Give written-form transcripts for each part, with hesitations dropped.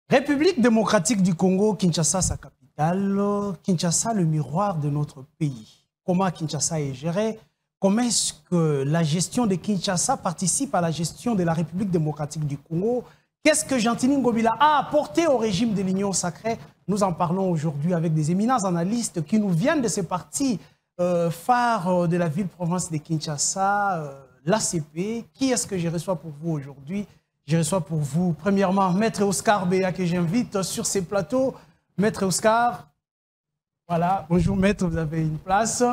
République démocratique du Congo, Kinshasa, sa capitale. Kinshasa, le miroir de notre pays. Comment Kinshasa est géré? Comment est-ce que la gestion de Kinshasa participe à la gestion de la République démocratique du Congo? Qu'est-ce que Gentini Ngobila a apporté au régime de l'Union sacrée? Nous en parlons aujourd'hui avec des éminents analystes qui nous viennent de ces partis phares de la ville-province de Kinshasa, l'ACP. Qui est-ce que je reçois pour vous aujourd'hui? Je reçois pour vous, premièrement, Maître Oscar Béa, que j'invite sur ces plateaux. Maître Oscar, voilà, bonjour Maître, vous avez une place.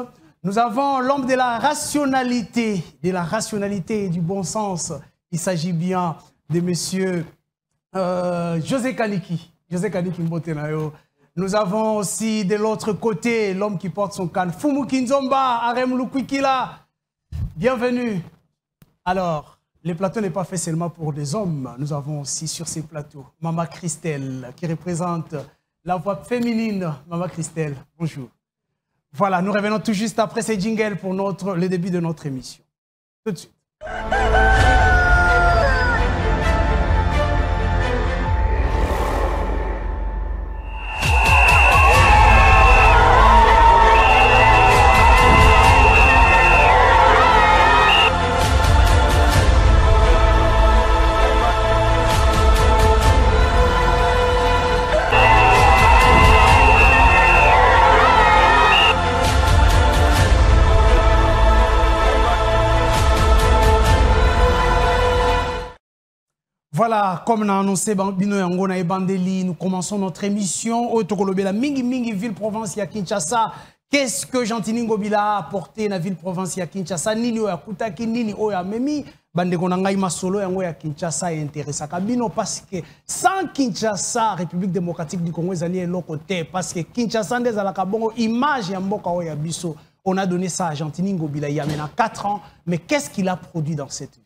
Nous avons l'homme de la rationalité et du bon sens. Il s'agit bien de monsieur José Kaniki. José Kaniki Mbotenayo. Nous avons aussi de l'autre côté l'homme qui porte son canne, Fumu Kinzomba, Arem Lukwikila. Bienvenue. Alors, le plateau n'est pas fait seulement pour des hommes. Nous avons aussi sur ces plateaux Maman Christelle qui représente la voix féminine. Maman Christelle, bonjour. Voilà, nous revenons tout juste après ces jingles pour le début de notre émission. Tout de suite. Voilà, comme on a annoncé, nous commençons notre émission au Tokolobela Mingi ville-province ya Kinshasa. Qu'est-ce que Gentini Ngobila a apporté dans la ville-province ya Kinshasa? Nini oya kutaki, nini oya memi? Bande konangai masolo yango ya Kinshasa est intéressant. Kabino parce que sans Kinshasa, République démocratique du Congo est allée l'autre côté. Parce que Kinshasa des alakabongo image ya mboka oya biso. On a donné ça à Gentini Ngobila il y a maintenant 4 ans. Mais qu'est-ce qu'il a produit dans cette vie?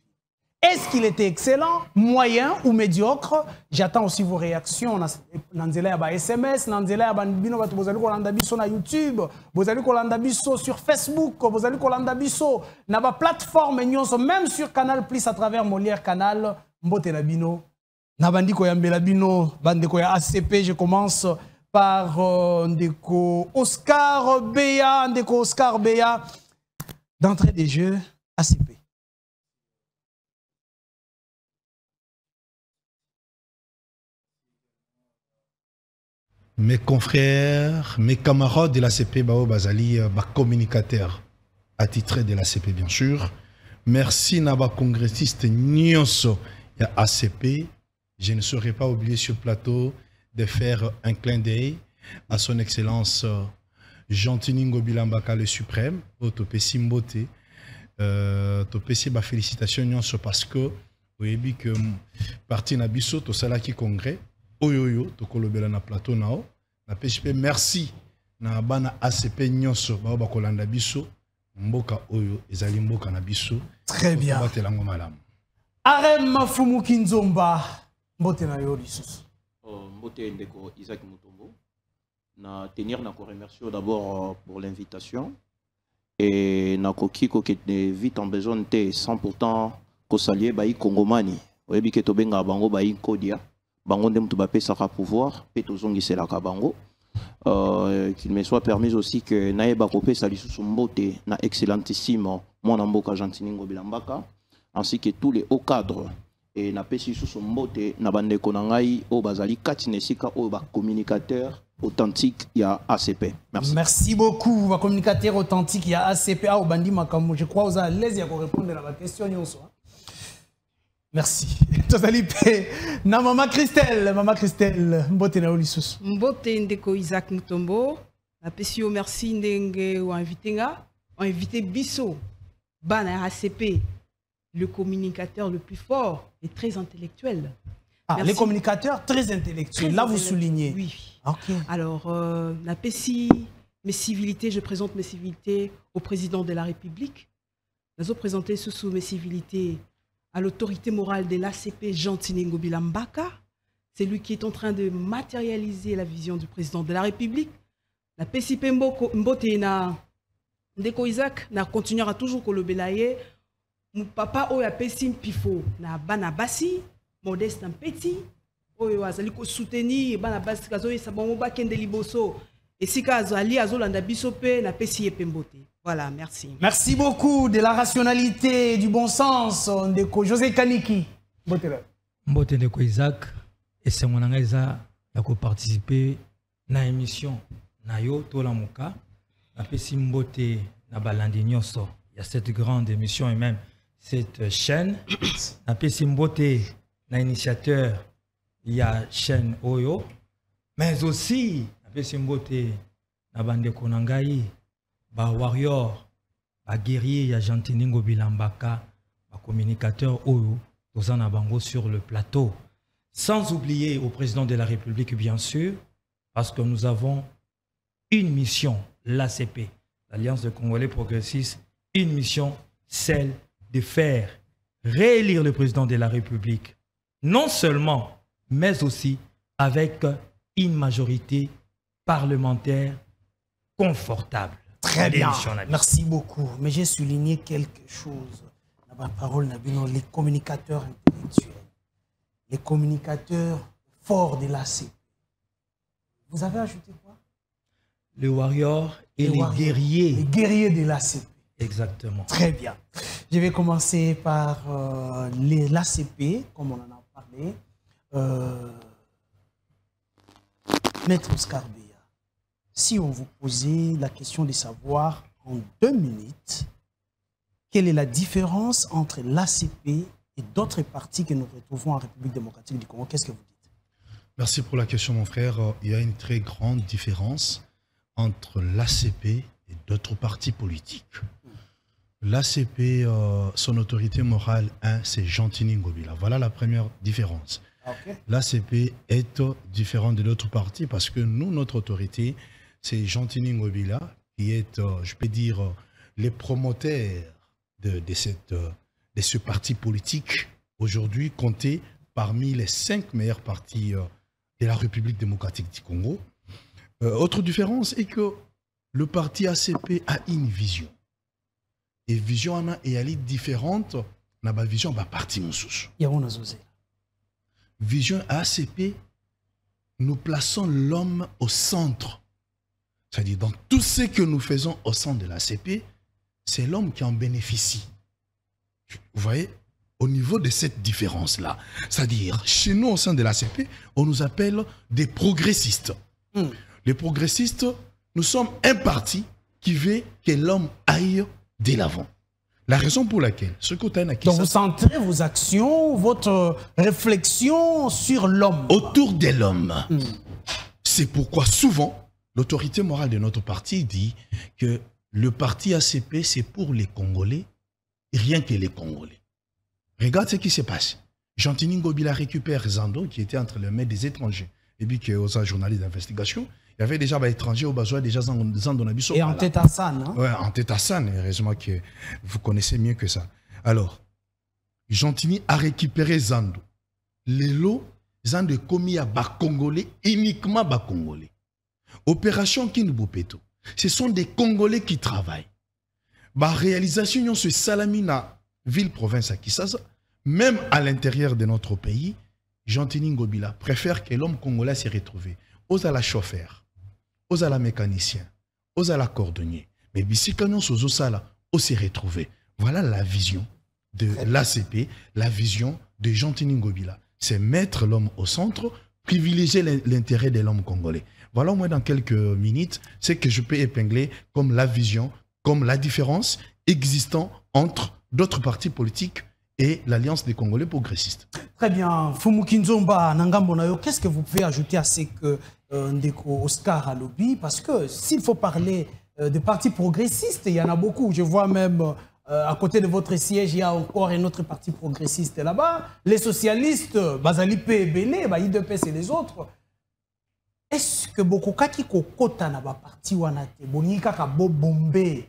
Est-ce qu'il était excellent, moyen ou médiocre? J'attends aussi vos réactions. Nanzela ya ba SMS, Nanzela ya bino batu bozali kolanda biso na YouTube, bozali kolanda biso sur Facebook, bozali kolanda biso na ba plateforme nyonso, même sur Canal Plus à travers Molière Canal. Mbote na bino, na bandiko ya mbela bino, bandeko ya ACP. Je commence par ndeko Oscar Béa, ndeko Oscar Béa. D'entrée des jeux, ACP. Mes confrères, mes camarades de l'ACP, Bao Bazali, communicateurs attitrés de l'ACP, bien sûr. Merci, Naba congressiste Nyonso et ACP. Je ne saurais pas oublier sur le plateau de faire un clin d'œil à son excellence Gentini Ngobila Mbaka le suprême, au Topesi Mbote. Topesi, félicitations Nyonso parce que, vous voyez que parti Nabiso, to Salaki Congrès. Oyoyo, tokolobela na plateau nao. Na PHP, merci. Na bana ACP nyonso, ba kolanda biso. Mboka oyo, ezali mboka na biso. Très bien. Arem Fumu Kinzomba, mbote na yo lisusu. Mbote ndeko Isaac Mutombo. Na tenir na ko remercier d'abord pour l'invitation. Et na koki ko kete vite en besoin te 100% ko salier bayi Kongomani. Oyebi ke tobenga bango bayi Kodia. Bango ndem tubapé sera pouvoir petozongi c'est la kabango qu'il me soit permis aussi que naeba kopé salisu sumbote na excellentissime mon amboka Gentini Ngobila Mbaka ainsi que tous les hauts cadres et na pesi sumbote na bande konangai o bazali katinesika o ba communicateur authentique ya ACP. Merci. Merci beaucoup ba communicateur authentique ya ACP a obandi makambo. Je crois vous allez l'aise ya répondre à la question nyonso. Merci. Na Maman Christelle, mbote na olisusu. Mbote ndeko Isaac Mutombo, na pesio merci ndenge ou invité Bisso, bana ACP, le communicateur le plus fort et très intellectuel. Ah, les communicateurs très intellectuels, là vous soulignez. Oui. Okay. Alors, na pesi mes civilités, je présente mes civilités au président de la République. Nous avons présenté sous mes civilités à l'autorité morale de l'ACP Gentini Ngobila Mbaka. C'est lui qui est en train de matérialiser la vision du président de la République. La PCP Mbote na Ndeko Isaac na continuera toujours kolobelaye. Mon papa oya pesi pifo na bana basi, modeste un petit, oyo azali ko soutenir bana basi kazo yesa bango bakende liboso esika azali azolanda biso pe na pesi ye pembote. Voilà, merci. Merci beaucoup de la rationalité et du bon sens de José Kaniki. Mbote ndeko Isaac esengo nanga eza ya ko participer na émission na yo tola muka na pesi mbote na balandi nyonso ya cette grande émission et même cette chaîne na pesi mbote na initiateur ya chaîne oyo mais aussi na pesi mbote na bandeko na ngai ba warrior ba guerrier ya Jantiningo Bilambaka ba communicateur oyo tozana bango sur le plateau, sans oublier au président de la République bien sûr, parce que nous avons une mission, l'ACP, l'Alliance des Congolais Progressistes, une mission, celle de faire réélire le président de la République, non seulement, mais aussi avec une majorité parlementaire confortable. Très bien, merci beaucoup. Mais j'ai souligné quelque chose. La parole, les communicateurs intellectuels, les communicateurs forts de l'ACP. Vous avez ajouté quoi? Les warriors et les guerriers. Les guerriers de l'ACP. Exactement. Très bien. Je vais commencer par l'ACP, comme on en a parlé. Maître Oscar Beya, si on vous posait la question de savoir en 2 minutes, quelle est la différence entre l'ACP et d'autres partis que nous retrouvons en République démocratique du Congo? Qu'est-ce que vous dites? Merci pour la question, mon frère. Il y a une très grande différence entre l'ACP et d'autres partis politiques. L'ACP, son autorité morale, c'est Jantiningo Bila. Voilà la première différence. Okay. L'ACP est différent de d'autres partis parce que nous, notre autorité, c'est Jantiningo Bila qui est, je peux dire, les promoteurs de ce parti politique, aujourd'hui compté parmi les 5 meilleurs partis de la République démocratique du Congo. Autre différence est que le parti ACP a une vision. Et vision est différente dans la vision de parti Moussous. Vision ACP, nous plaçons l'homme au centre. C'est-à-dire, dans tout ce que nous faisons au sein de l'ACP, c'est l'homme qui en bénéficie. Vous voyez, au niveau de cette différence-là, c'est-à-dire, chez nous, au sein de l'ACP, on nous appelle des progressistes. Les progressistes, nous sommes un parti qui veut que l'homme aille de l'avant. La raison pour laquelle, ce côté donc vous centrez vos actions, votre réflexion sur l'homme. Autour de l'homme. C'est pourquoi souvent, l'autorité morale de notre parti dit que le parti ACP, c'est pour les Congolais, rien que les Congolais. Regarde ce qui se passe. Jantiningo Bila récupère Zando, qui était entre les mains des étrangers. Et puis, qui est aussi un journaliste d'investigation. Il y avait déjà des étrangers au besoin, déjà Zando Nabiso. Et en tête à San. Hein? Oui, en tête à San, heureusement que vous connaissez mieux que ça. Alors, Jantini a récupéré Zando. Les lots, Zando est commis à Bas-Congolais, uniquement Bas-Congolais. Opération Kinbupeto. Ce sont des Congolais qui travaillent. La réalisation de ce Salamina, ville-province à Kisasa, même à l'intérieur de notre pays, Jantiningo Bila préfère que l'homme congolais se retrouve aux à la chauffeur, aux à la mécanicien, aux à la cordonnier. Mais ici, quand on se retrouve. Voilà la vision de l'ACP, la vision de Jantiningo Bila. C'est mettre l'homme au centre, privilégier l'intérêt de l'homme congolais. Voilà au moins dans quelques minutes ce que je peux épingler comme la vision, comme la différence existant entre d'autres partis politiques et l'Alliance des Congolais progressistes. Très bien. Fumukinzomba Nangambonayo, qu'est-ce que vous pouvez ajouter à ce que Ndeko Oscar a lobby? Parce que s'il faut parler de partis progressistes, il y en a beaucoup. Je vois même à côté de votre siège, il y a encore un autre parti progressiste là-bas. Les socialistes, Bazalipe et Béné, IDPS et les autres. Est-ce que beaucoup kaki kokota na ba parti wana te boni kaka bo bombe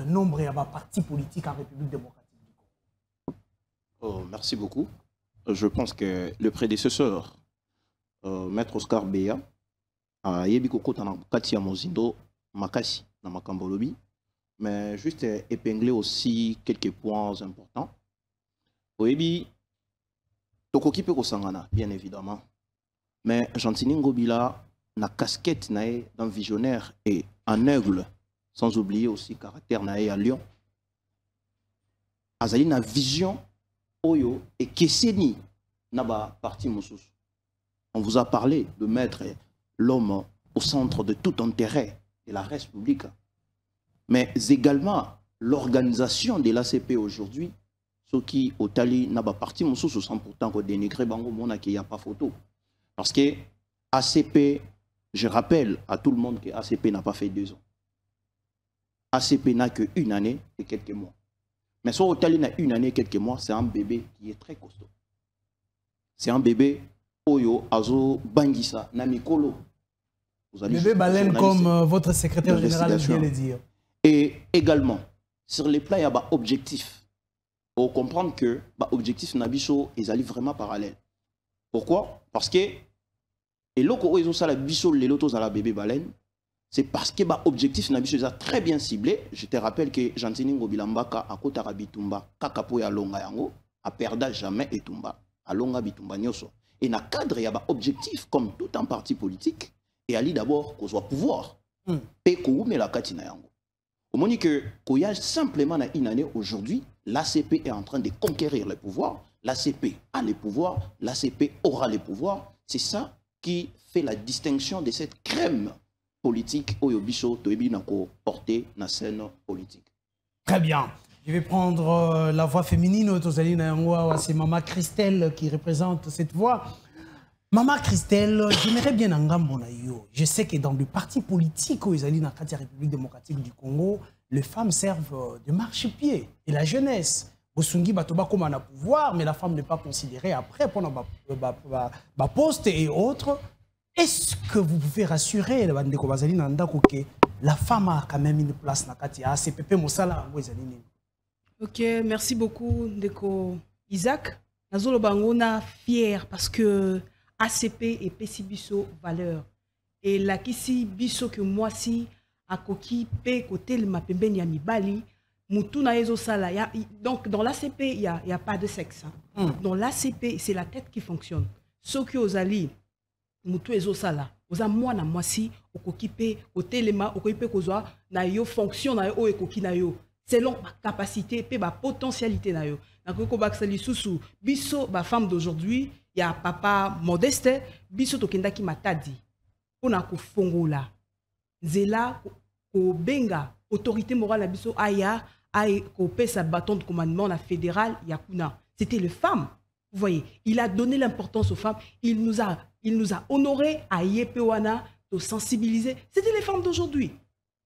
nombre ya ba parti politique en République démocratique du Congo? Oh, merci beaucoup. Je pense que le prédécesseur Maître Oscar Beya a yebi kokota na kati ya mozindo makasi na makambo lobi, mais juste épingler aussi quelques points importants. Oyebi tokoki pe kosangana bien évidemment. Mais Gentini Ngobila, na casquette nae d'un visionnaire et un aigle, sans oublier aussi caractère nae à Lyon. Azali na vision oyo et keseni naba parti Moussous. On vous a parlé de mettre l'homme au centre de tout intérêt de la République. Mais également l'organisation de l'ACP aujourd'hui, ce qui au Tali naba parti Moussous sans pourtant que dénigrer bango mona qu'il n'y a pas photo. Parce que ACP, je rappelle à tout le monde que ACP n'a pas fait 2 ans. ACP n'a que 1 année et quelques mois. Mais soit au Tali n'a 1 année et quelques mois, c'est un bébé qui est très costaud. C'est un bébé Oyo, Azo, Bangisa, Namikolo. Bébé baleine comme votre secrétaire général vient de le dire. Et également, sur les plans, il y a un objectif. Pour comprendre que l'objectif Nabiso est vraiment parallèle. Pourquoi? Parce que et là, quand ils ont la biso, les lotos à la bébé baleine, c'est parce que l'objectif Nabiso est très bien ciblé. Je te rappelle que Gentini Ngobilambaka a Kotara Bitumba, Kakapo ya Longa Yango, a perdu jamais Etumba, a Longa Bitumba Nyoso. Et dans le cadre, il y a un objectif, comme tout un parti politique, et ali d'abord qu'on soit pouvoir. Et qu'on met la katina yango. Au moment que qu'il y a simplement une année aujourd'hui, l'ACP est en train de conquérir le pouvoir. L'ACP a les pouvoirs, l'ACP aura les pouvoirs. C'est ça qui fait la distinction de cette crème politique au Yobiso Toebi Nako portée dans la scène politique. Très bien. Je vais prendre la voix féminine. C'est Maman Christelle qui représente cette voix. Maman Christelle, j'aimerais bien yo. Je sais que dans le parti politique où ils allaient dans la République démocratique du Congo, les femmes servent de marchepied et la jeunesse. Bosungi Batoba comme on a pouvoir, mais la femme n'est pas considérée après pour nos postes et autres. Est-ce que vous pouvez rassurer que la femme a quand même une place dans la ACP Moussala? Ok, merci beaucoup, Ndeko Isaac. Nazolo Bangona fier parce que ACP et PC Bisso valeur. Et la kisi Bisso que moi si à Koki P côté le Mapembe Yami Bali, Mutuna Ezo Sala. Donc dans l'ACP, il n'y a pas de sexe. Hein. Dans l'ACP, c'est la tête qui fonctionne. Ceux qui ont ali, Mutu Ezo Sala. Oza moi na moi si au Koki P côté le ma au Koki P Kozoa na yo fonction na yo et Koki na yo. Selon ma capacité et ma potentialité na yo. Na Koko Baksali Soussou, Bisso, ma femme d'aujourd'hui, il y a papa modeste, Bisso Tokenda qui m'a dit. On a ko fongola. Zela ko benga autorité morale à Bisso aya ay ko pesa bâton de commandement la fédérale yakuna. C'était les femmes. Vous voyez, il a donné l'importance aux femmes, il nous a honoré à Yepewana de sensibiliser. C'était les femmes d'aujourd'hui.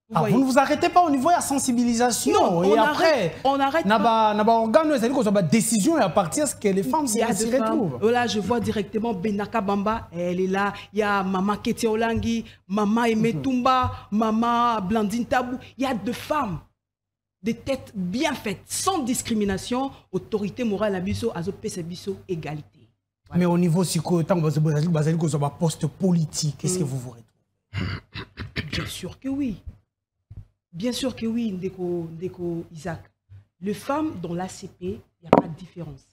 Vous ne vous arrêtez pas au niveau de la sensibilisation. Non, et on arrête. Pas. Décision et à partir de ce que les femmes s'y retrouvent. Là, je vois directement Benaka Bamba, elle est là. Il y a Maman Ketia Olangi, Maman Emetumba, Maman Blandine Tabou. Il y a 2 femmes, des têtes bien faites, sans discrimination, autorité morale à Bisso, Azopé Bisso, égalité. Voilà. Mais au niveau poste politique, qu'est-ce que vous vous retrouvez? Bien sûr que oui. Bien sûr que oui, Ndeko Isaac. Les femmes dans l'ACP, il n'y a pas de différence.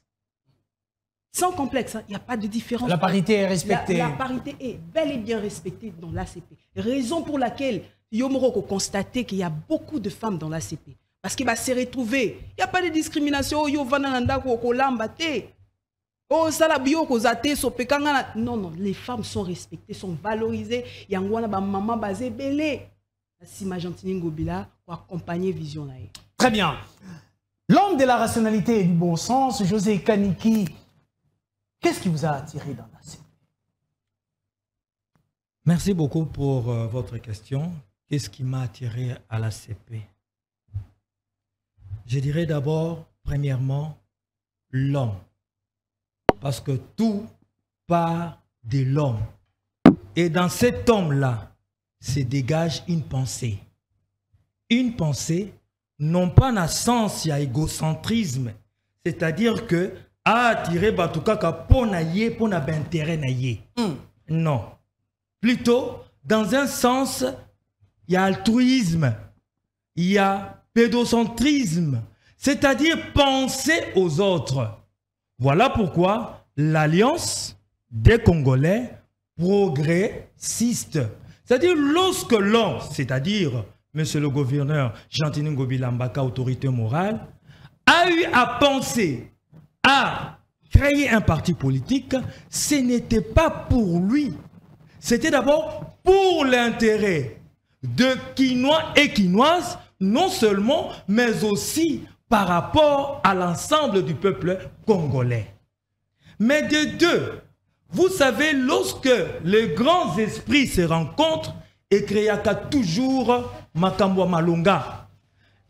Sans complexe, il n'y a pas de différence. La parité est respectée. La parité est bel et bien respectée dans l'ACP. Raison pour laquelle Yomoroko constaté qu'il y a beaucoup de femmes dans l'ACP. Parce qu'il va se retrouver. Il n'y a pas de discrimination. Non, non, les femmes sont respectées, sont valorisées. Il y a une maman basée belé. Si ma Gentini Ngobila pour accompagner Vision. Très bien. L'homme de la rationalité et du bon sens, José Kaniki, qu'est-ce qui vous a attiré dans la CP? Merci beaucoup pour votre question. Qu'est-ce qui m'a attiré à la CP? Je dirais d'abord, premièrement, l'homme. Parce que tout part de l'homme. Et dans cet homme-là, se dégage une pensée. Une pensée, non pas dans le sens, il y a égocentrisme. C'est-à-dire que, attirer Batouka pour naïe, pour n'avoir intérêt naïe. Non. Plutôt, dans un sens, il y a altruisme, il y a pédocentrisme. C'est-à-dire penser aux autres. Voilà pourquoi l'alliance des Congolais progressiste. C'est-à-dire lorsque l'homme, c'est-à-dire monsieur le gouverneur Jean-Tini Ngobi Lambaka, autorité morale, a eu à penser à créer un parti politique, ce n'était pas pour lui. C'était d'abord pour l'intérêt de Quinois et Quinoises, non seulement, mais aussi par rapport à l'ensemble du peuple congolais. Mais de deux, vous savez, lorsque les grands esprits se rencontrent, et créaka toujours Makambo Malonga.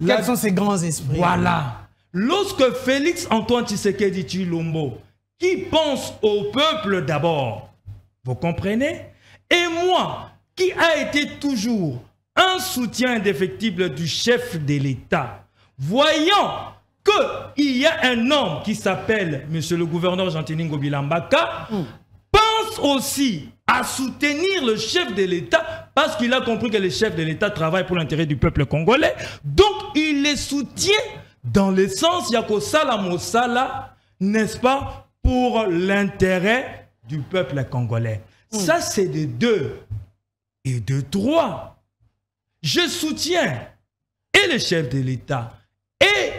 Quels sont ces grands esprits? Voilà. Lorsque Félix Antoine Tshisekedi Tshilombo, qui pense au peuple d'abord, vous comprenez? Et moi, qui a été toujours un soutien indéfectible du chef de l'État, voyant qu'il y a un homme qui s'appelle monsieur le gouverneur Jean-Tini Ngobi Lambaka, pense aussi à soutenir le chef de l'État parce qu'il a compris que le chef de l'État travaille pour l'intérêt du peuple congolais. Donc, il les soutient dans le sens Yako Sala Mosala, n'est-ce pas, pour l'intérêt du peuple congolais. Ça, c'est de deux. Et de trois, je soutiens et le chef de l'État et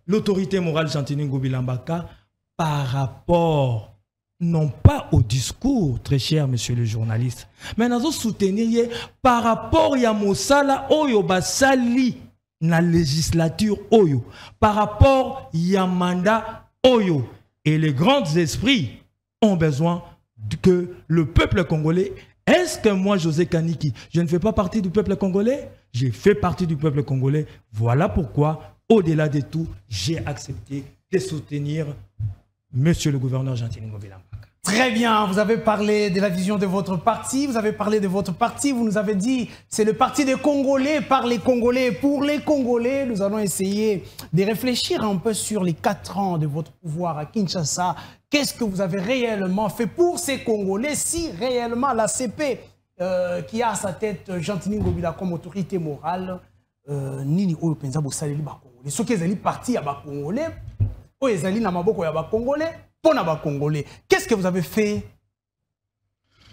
l'autorité morale Jean-Tini Ngobi Lambaka par rapport, non pas au discours, très cher monsieur le journaliste, mais nous soutenir par rapport à Mosala Oyo Basali na législature Oyo, par rapport à mandat Oyo. Et les grands esprits ont besoin que le peuple congolais. Est-ce que moi, José Kaniki, je ne fais pas partie du peuple congolais? J'ai fait partie du peuple congolais. Voilà pourquoi, au-delà de tout, j'ai accepté de soutenir monsieur le gouverneur Jean-Tini Ngobi Lambaka. Très bien, vous avez parlé de la vision de votre parti, vous avez parlé de votre parti, vous nous avez dit c'est le parti des Congolais, par les Congolais, pour les Congolais. Nous allons essayer de réfléchir un peu sur les 4 ans de votre pouvoir à Kinshasa. Qu'est-ce que vous avez réellement fait pour ces Congolais si réellement la CP qui a à sa tête Jean-Tini Ngobi Lambaka comme autorité morale, nini oyo penza bo saleli ba Congolais. Ce qui est parti à ba Congolais, oyo ezali na maboko ya ba Congolais. Pour les Congolais, qu'est-ce que vous avez fait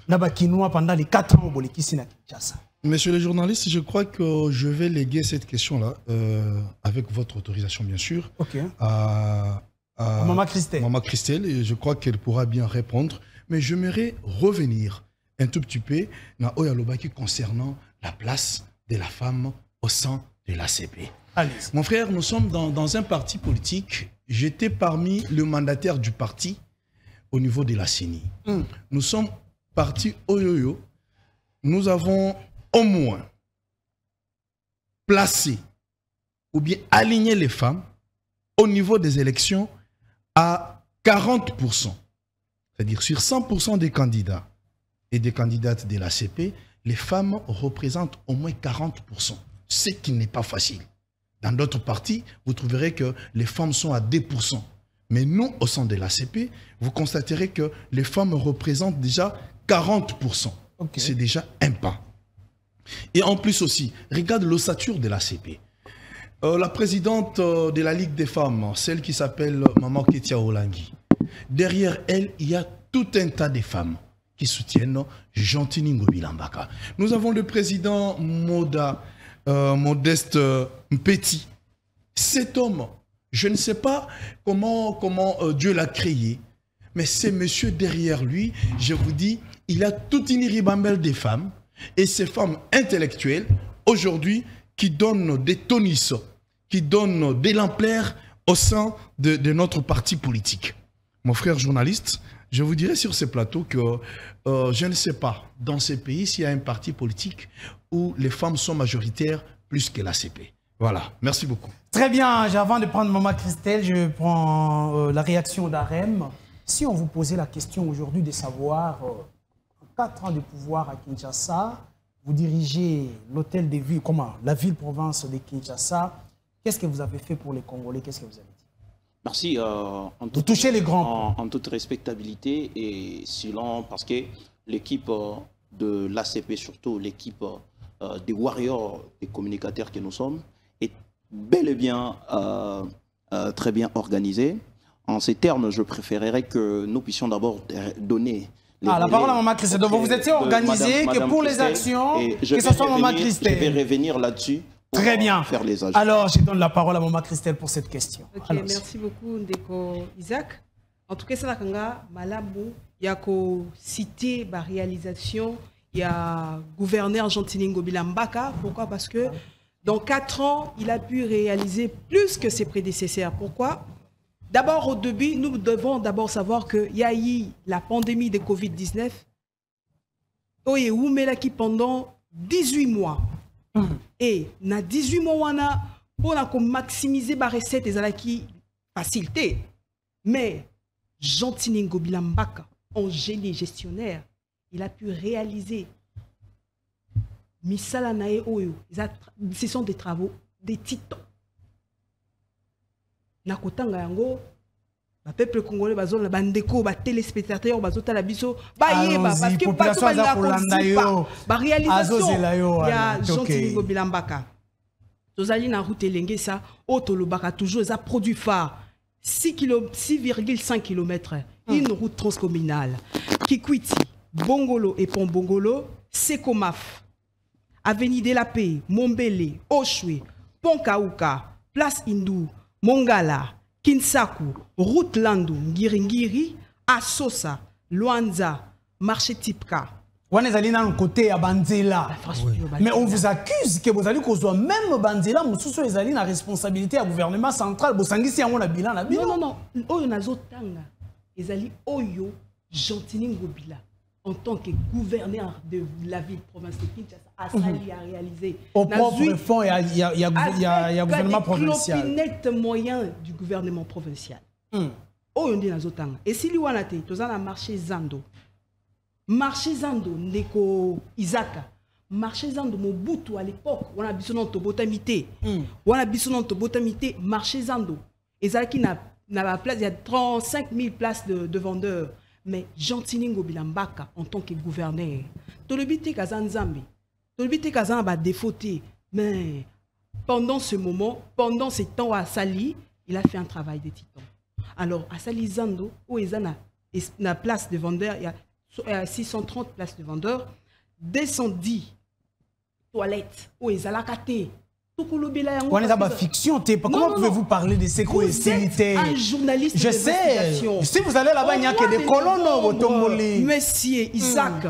pendant les 4 ans au Bolekisi na Kinshasa? Monsieur le journaliste, je crois que je vais léguer cette question-là, avec votre autorisation bien sûr, à Maman Christelle. Maman Christelle, et je crois qu'elle pourra bien répondre. Mais j'aimerais revenir un tout petit peu dans Oyalobaki concernant la place de la femme au sein de l'ACP. Mon frère, nous sommes dans un parti politique. J'étais parmi les mandataires du parti au niveau de la CENI. Nous sommes partis Oyoyo. Nous avons au moins placé ou bien aligné les femmes au niveau des élections à 40%. C'est-à-dire sur 100% des candidats et des candidates de l'ACP, les femmes représentent au moins 40%. Ce qui n'est pas facile. Dans d'autres partis, vous trouverez que les femmes sont à 2%. Mais nous, au sein de l'ACP, vous constaterez que les femmes représentent déjà 40%. C'est déjà un pas. Et en plus aussi, regarde l'ossature de l'ACP. La présidente de la Ligue des femmes, celle qui s'appelle Maman Ketia Olangi, derrière elle, il y a tout un tas de femmes qui soutiennent Jean-Tini Ngobi Lambaka. Nous avons le président Modeste Mpeti. Cet homme, je ne sais pas comment Dieu l'a créé, mais c'est monsieur derrière lui, je vous dis, il a toute une ribambelle des femmes, et ces femmes intellectuelles, aujourd'hui, qui donnent des tonus, qui donnent de l'ampleur au sein de notre parti politique. Mon frère journaliste, je vous dirais sur ce plateau que je ne sais pas, dans ces pays, s'il y a un parti politique où les femmes sont majoritaires plus que l'ACP. Voilà, merci beaucoup. Très bien, avant de prendre Maman Christelle, je prends la réaction d'Arem. Si on vous posait la question aujourd'hui de savoir, en 4 ans de pouvoir à Kinshasa, vous dirigez l'hôtel de ville, la ville-province de Kinshasa, qu'est-ce que vous avez fait pour les Congolais? Qu'est-ce que vous avez dit? Merci. Vous touchez les grands. En toute respectabilité et selon, parce que l'équipe de l'ACP, surtout l'équipe des warriors, des communicateurs que nous sommes, est bel et bien très bien organisée. En ces termes, je préférerais que nous puissions d'abord donner la parole à Maman Christelle. Donc vous étiez organisé que pour les actions, que ce soit Maman Christelle. Je vais revenir là-dessus. Très bien. Faire les ajouts. Alors, je donne la parole à Maman Christelle pour cette question. Ok, Alors, merci beaucoup, Ndeko Isaac. En tout cas, ça n'a Malabo, il y a cité la réalisation, il y a gouverneur Jean-Tiningo Bilambaka. Pourquoi? Parce que dans 4 ans, il a pu réaliser plus que ses prédécesseurs. Pourquoi? D'abord, au début, nous devons d'abord savoir qu'il y a eu la pandémie de Covid-19 qui pendant 18 mois. Et dans 18 mois, on a maximiser la recette et qui facilité. Mais Jean-Tiningo Bilambaka, en génie gestionnaire, il a pu réaliser Misalanae Oyo. Ce sont des travaux, des titans. Nakotanga yango, le peuple congolais, les bandeko, les téléspectateurs, les télévisions, parce que population la réalisation, il y a Jean-Tiningo Bilambaka. Tozali na route elenge ça, Otolobaka toujours ça produit phare 6,5 km, une route transcommunale. Kikwiti, Bongolo et Pont Bongolo, Sekomaf, Avenue de la Paix, Mombele, Oshwe, Pont Kauka, Place Indou, Mongala, Kinsaku, Route Landu, Ngiringiri, Asosa, Luanza, Marché Tipka. On est allé dans le côté à Banzela. Mais on vous accuse que vous allez qu'on même Banzela, vous avez allé la responsabilité du gouvernement central. Vous avez un bilan. Non, non, non. Oyo nazotanga. Ils allé Oyo Jean-Tiningo Bila en tant que gouverneur de la ville province de Kinshasa a sali à réaliser. Au propre fond, il y a gouvernement provincial. Il y a net moyen du gouvernement provincial. Oyo ndi nazotanga. Et si liwanate, tu as marché Zando. Marché Zando, Ndeko Isaka. Marché Zando, Mobutu à l'époque, on a besoin de botamité. On a besoin de botamité, marché Zando. Et ça qui n'a pas place, il y a 35 000 places de vendeurs. Mais Jean-Tiningo Bilambaka, en tant que gouverneur, Tolobité Kazan Zambi, Tolobité Kazan a défauté. Mais pendant ce moment, pendant ce temps à Sali, il a fait un travail de titan. Alors, à Sali Zando, où il y a la place de vendeurs, il y a 630 places de vendeurs, 210 toilettes, où il y a la kate. On est dans la fiction. Comment pouvez-vous parler de sécurité? Un journaliste je sais. Si vous allez là-bas, il n'y a que des colonnes. Monsieur Isaac,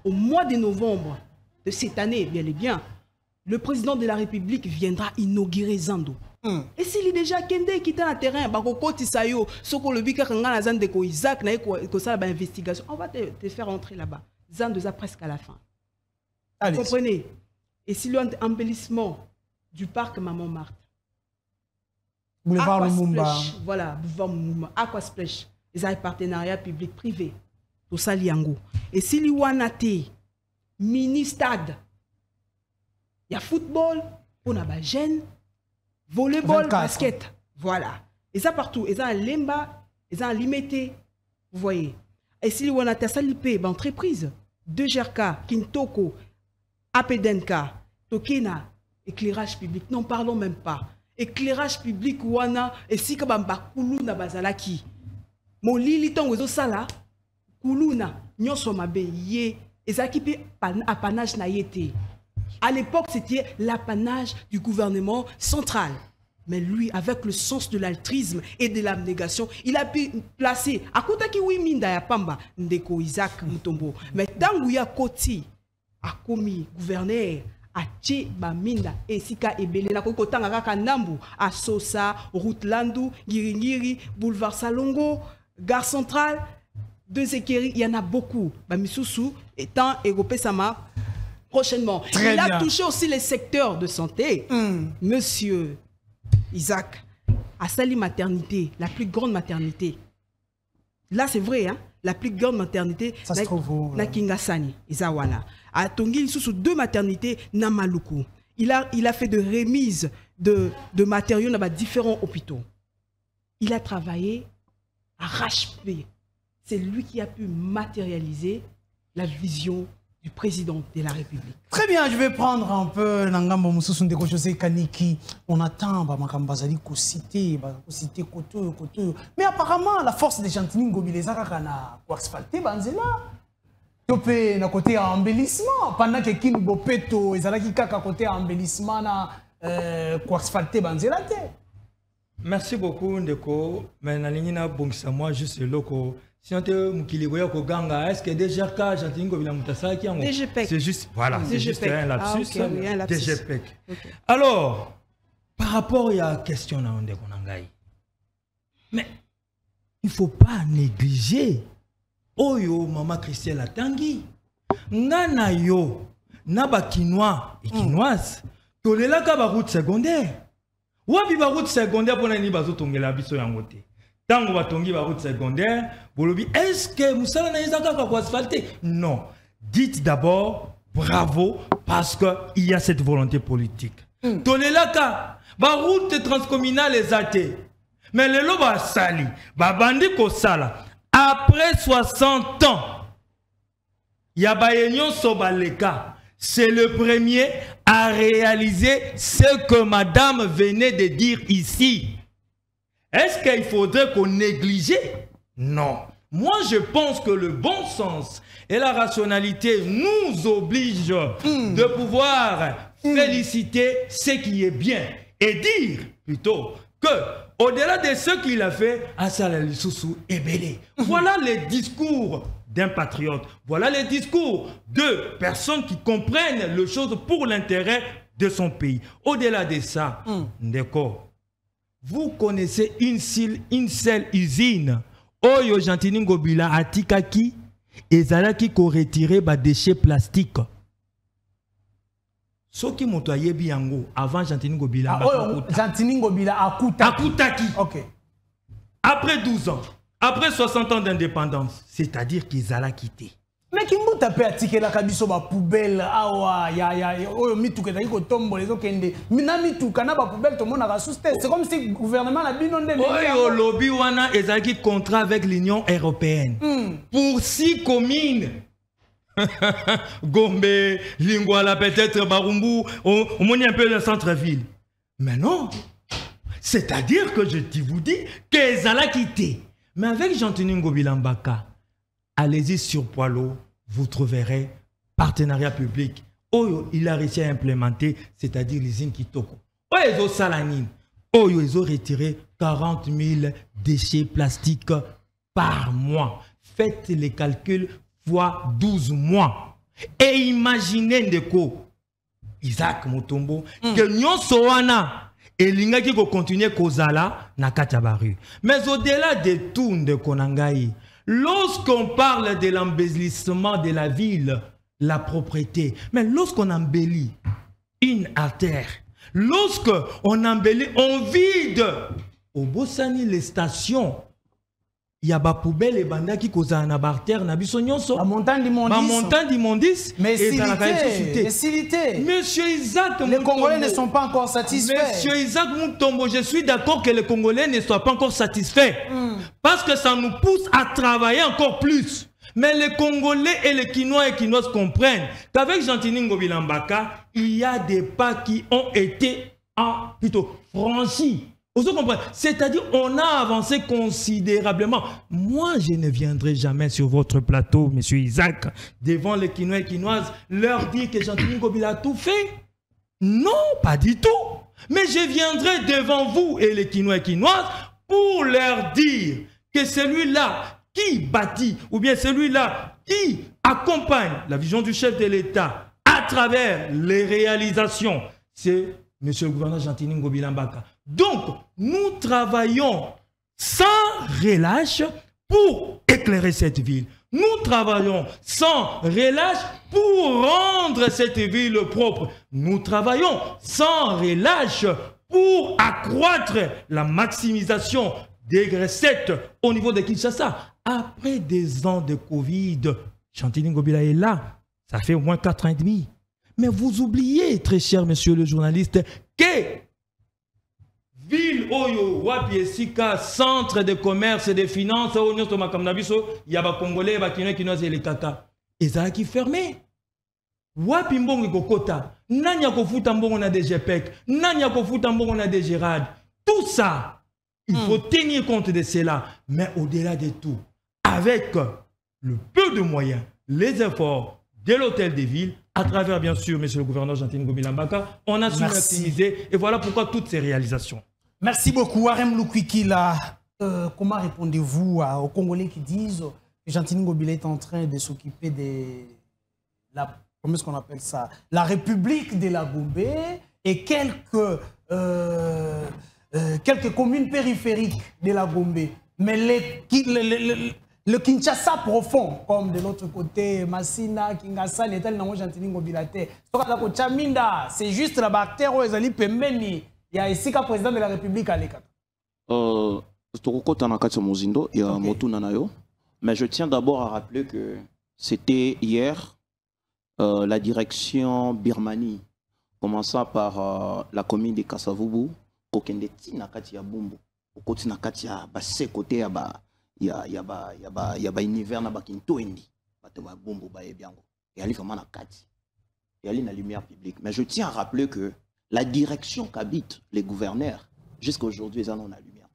au mois de novembre de cette année, bien et bien, le président de la République viendra inaugurer Zando. Et s'il est déjà Kende qui est en terrain, Isaac, investigation, on va te faire entrer là-bas. Zando est presque à la fin. Vous comprenez? Et s'il y a un embellissement du parc Maman Marthe. Boulevard Lumumba. Voilà, Boulevard Lumumba. Aquasplash. Ils ont un partenariat public-privé. Tout ça, Liango. Et s'il y a un mini-stade, il y a football, on a un gène, volleyball, 24. Basket. Voilà. Et ça partout. Ils ont un lemba, ils ont un limité. Vous voyez. Et s'il y a un salipé, entreprise, 2GRK, Kintoko, Apedenka, Tokena, éclairage public, n'en parlons même pas. Éclairage public, wana, et si kabamba kuluna bazalaki. Mon lili tongo sala, kuluna, nyonso mabe ye, et ça qui peut apanage na yete. À l'époque, c'était l'apanage du gouvernement central. Mais lui, avec le sens de l'altruisme et de l'abnégation, il a pu placer, à côté qui oui minda ya pamba, Ndeko Isaac Mutombo. Mais tant que ya koti, a commis gouverneur, a tché baminda et sika ebele na koko tanga kaka ndambu a Sosa, route Landu, Giringiri, boulevard Salongo, gare centrale, deux équerries, il y en a beaucoup. Bamisusu étant Europé Sama prochainement. Très il bien. A touché aussi les secteurs de santé. Monsieur Isaac, à Sali maternité, la plus grande maternité. Là c'est vrai, hein? La plus grande maternité, ça se trouve où, na Kingasani, Izawana. À Tongi, sous deux maternités, Namaluku. Il a fait de remises de matériaux dans différents hôpitaux. Il a travaillé à arrache-pied. C'est lui qui a pu matérialiser la vision du président de la République. Très bien, je vais prendre un peu Nangambo Moussou Ndeko José Kaniki. On attend Makambazali citer Koto. Mais apparemment, la force de Jean-Tiningo Bilezaka kana pour asphalter Banzela. Topé na côté embellissement pendant que Kin Bopeto ezalaki kaka côté embellissement na ko asphalter banzela te. Merci beaucoup Ndeko. Mais nalingi na bongisa moi juste loko. Si on te mukili boya ko ganga, est-ce que DGRK Jantini Ngobila Mutasa qui en c'est juste voilà, c'est juste un lapsus. Ah, okay, oui, un lapsus. DGPEC. Okay. Alors, par rapport à la question na Ndeko Nangai. Mais il ne faut pas négliger Oyo Mama Christelle Atangi. Ngana yo naba Kinois et Kinoises. Tolela ka ba route secondaire. Wapi ba route secondaire pour nani bazo tongela biso yango te. Tango ba tongi ba route secondaire, bolobi est-ce que musala na izaka ka ko asphalter? Non. Dites d'abord bravo parce que il y a cette volonté politique. Tolela ka ba route transcommunale ezate. Mais le loba sali, ba bandi ko sala. Après 60 ans, Yabayenyon Sobaleka, c'est le premier à réaliser ce que madame venait de dire ici. Est-ce qu'il faudrait qu'on néglige? Non. Moi, je pense que le bon sens et la rationalité nous obligent de pouvoir féliciter ce qui est bien et dire plutôt que au-delà de ce qu'il a fait, Assalali Soussou est belé. Voilà les discours d'un patriote. Voilà les discours de personnes qui comprennent les choses pour l'intérêt de son pays. Au-delà de ça, Ndeko, vous connaissez une seule usine. Oyo Jantini Ngobila Atikaki et Zalaki ko retirer des déchets plastiques. Soki moto ayebi yango avant Jantini Ngobila Jantini Ngobila akutaki. OK. Après 12 ans, après 60 ans d'indépendance, c'est-à-dire qu'ils allaient quitter. Mais Kimbo tapé atike la kabiso ba poubelle awa ya oyo mituka taki ko tombo les okende. Mina mituka na ba poubelle to mona rasuste. C'est comme si le gouvernement la binon de oyo lobby wana ezaki contrat avec l'Union européenne. Pour 6 communes. Gombe, Lingwala, peut-être Barumbu, on monte un peu le centre-ville. Mais non, c'est-à-dire que je vous dis qu'ils allaient quitter. Mais avec Jantini Ngobila Mbaka, allez-y sur Poilo, vous trouverez partenariat public. Oyo, il a réussi à implémenter, c'est-à-dire l'usine Kitoko. Oyo, ils ont salanine. Oyo, ils ont retiré 40 000 déchets plastiques par mois. Faites les calculs fois 12 mois. Et imaginez Ndeko, Isaac Mutombo, que nyonso wana elingaki ko continuer kozala na katabaru. Mais au-delà de tout Ndeko Nangai, lorsqu'on parle de l'embellissement de la ville, la propreté, mais lorsqu'on embellit une artère, lorsqu'on embellit, on vide au Bossani les stations. Il y a des poubelles et bandas qui causent un abartère, na biso nyonso. La montagne d'immondice. Mais silité. Monsieur Isaac les Congolais ne sont pas encore satisfaits. Monsieur Isaac Mutombo, je suis d'accord que les Congolais ne soient pas encore satisfaits. Parce que ça nous pousse à travailler encore plus. Mais les Congolais et les Quinois et Quinoises comprennent qu'avec Jantini Ngobila Mbaka, il y a des pas qui ont été plutôt franchis. C'est-à-dire on a avancé considérablement. Moi, je ne viendrai jamais sur votre plateau, monsieur Isaac, devant les Quinois et Quinoises, leur dire que Jantini Ngobila a tout fait. Non, pas du tout. Mais je viendrai devant vous et les Quinois et Quinoises pour leur dire que celui-là qui bâtit, ou bien celui-là qui accompagne la vision du chef de l'État à travers les réalisations, c'est monsieur le gouverneur Jantini Ngobila Mbaka. Donc, nous travaillons sans relâche pour éclairer cette ville. Nous travaillons sans relâche pour rendre cette ville propre. Nous travaillons sans relâche pour accroître la maximisation des recettes au niveau de Kinshasa. Après des ans de Covid, Jantini Ngobila est là. Ça fait au moins 4 ans et demi. Mais vous oubliez, très cher monsieur le journaliste, que ville Oyo, Wapi Esika, centre de commerce et de finances, il y a des Congolais, des Kinois, Kinoises et les Kaka. Et ça qui fermé. Wapi Mbongo Kokota, Nanya Kofuta Mbongo na DGPEC, Nanya Kofuta Mbongo na DGRAD. Tout ça, il faut tenir compte de cela. Mais au-delà de tout, avec le peu de moyens, les efforts de l'hôtel des villes, à travers, bien sûr, monsieur le gouverneur Jean-Tine Ngobila-Mbaka, on a su maximiser. Et voilà pourquoi toutes ces réalisations. Merci beaucoup, Arem Lukwikila. Comment répondez-vous aux Congolais qui disent que Jean-Tine Ngobila est en train de s'occuper de comment est-ce qu'on appelle ça, la République de la Gombe et quelques communes périphériques de la Gombe. Mais le Kinshasa profond, comme de l'autre côté, Massina, Kinshasa, l'État de Jean-Tine Ngobila, c'est juste la bactérie où ils allaient pembeni. Il y a ici qu'un président de la République à l'État. Mais je tiens d'abord à rappeler que c'était hier la direction Birmanie, commençant par la commune de Kasavubu, au Kendeti Nakati ya Bumbu, au côté Nakati ya Basse côté ya ba univers na Bakintoendi, Bateba Bumbu Baye Biango, et ali vraiment Nakati, et ali na lumière publique. Mais je tiens à rappeler que la direction qu'habitent les gouverneurs, jusqu'à aujourd'hui, ils en ont la lumière.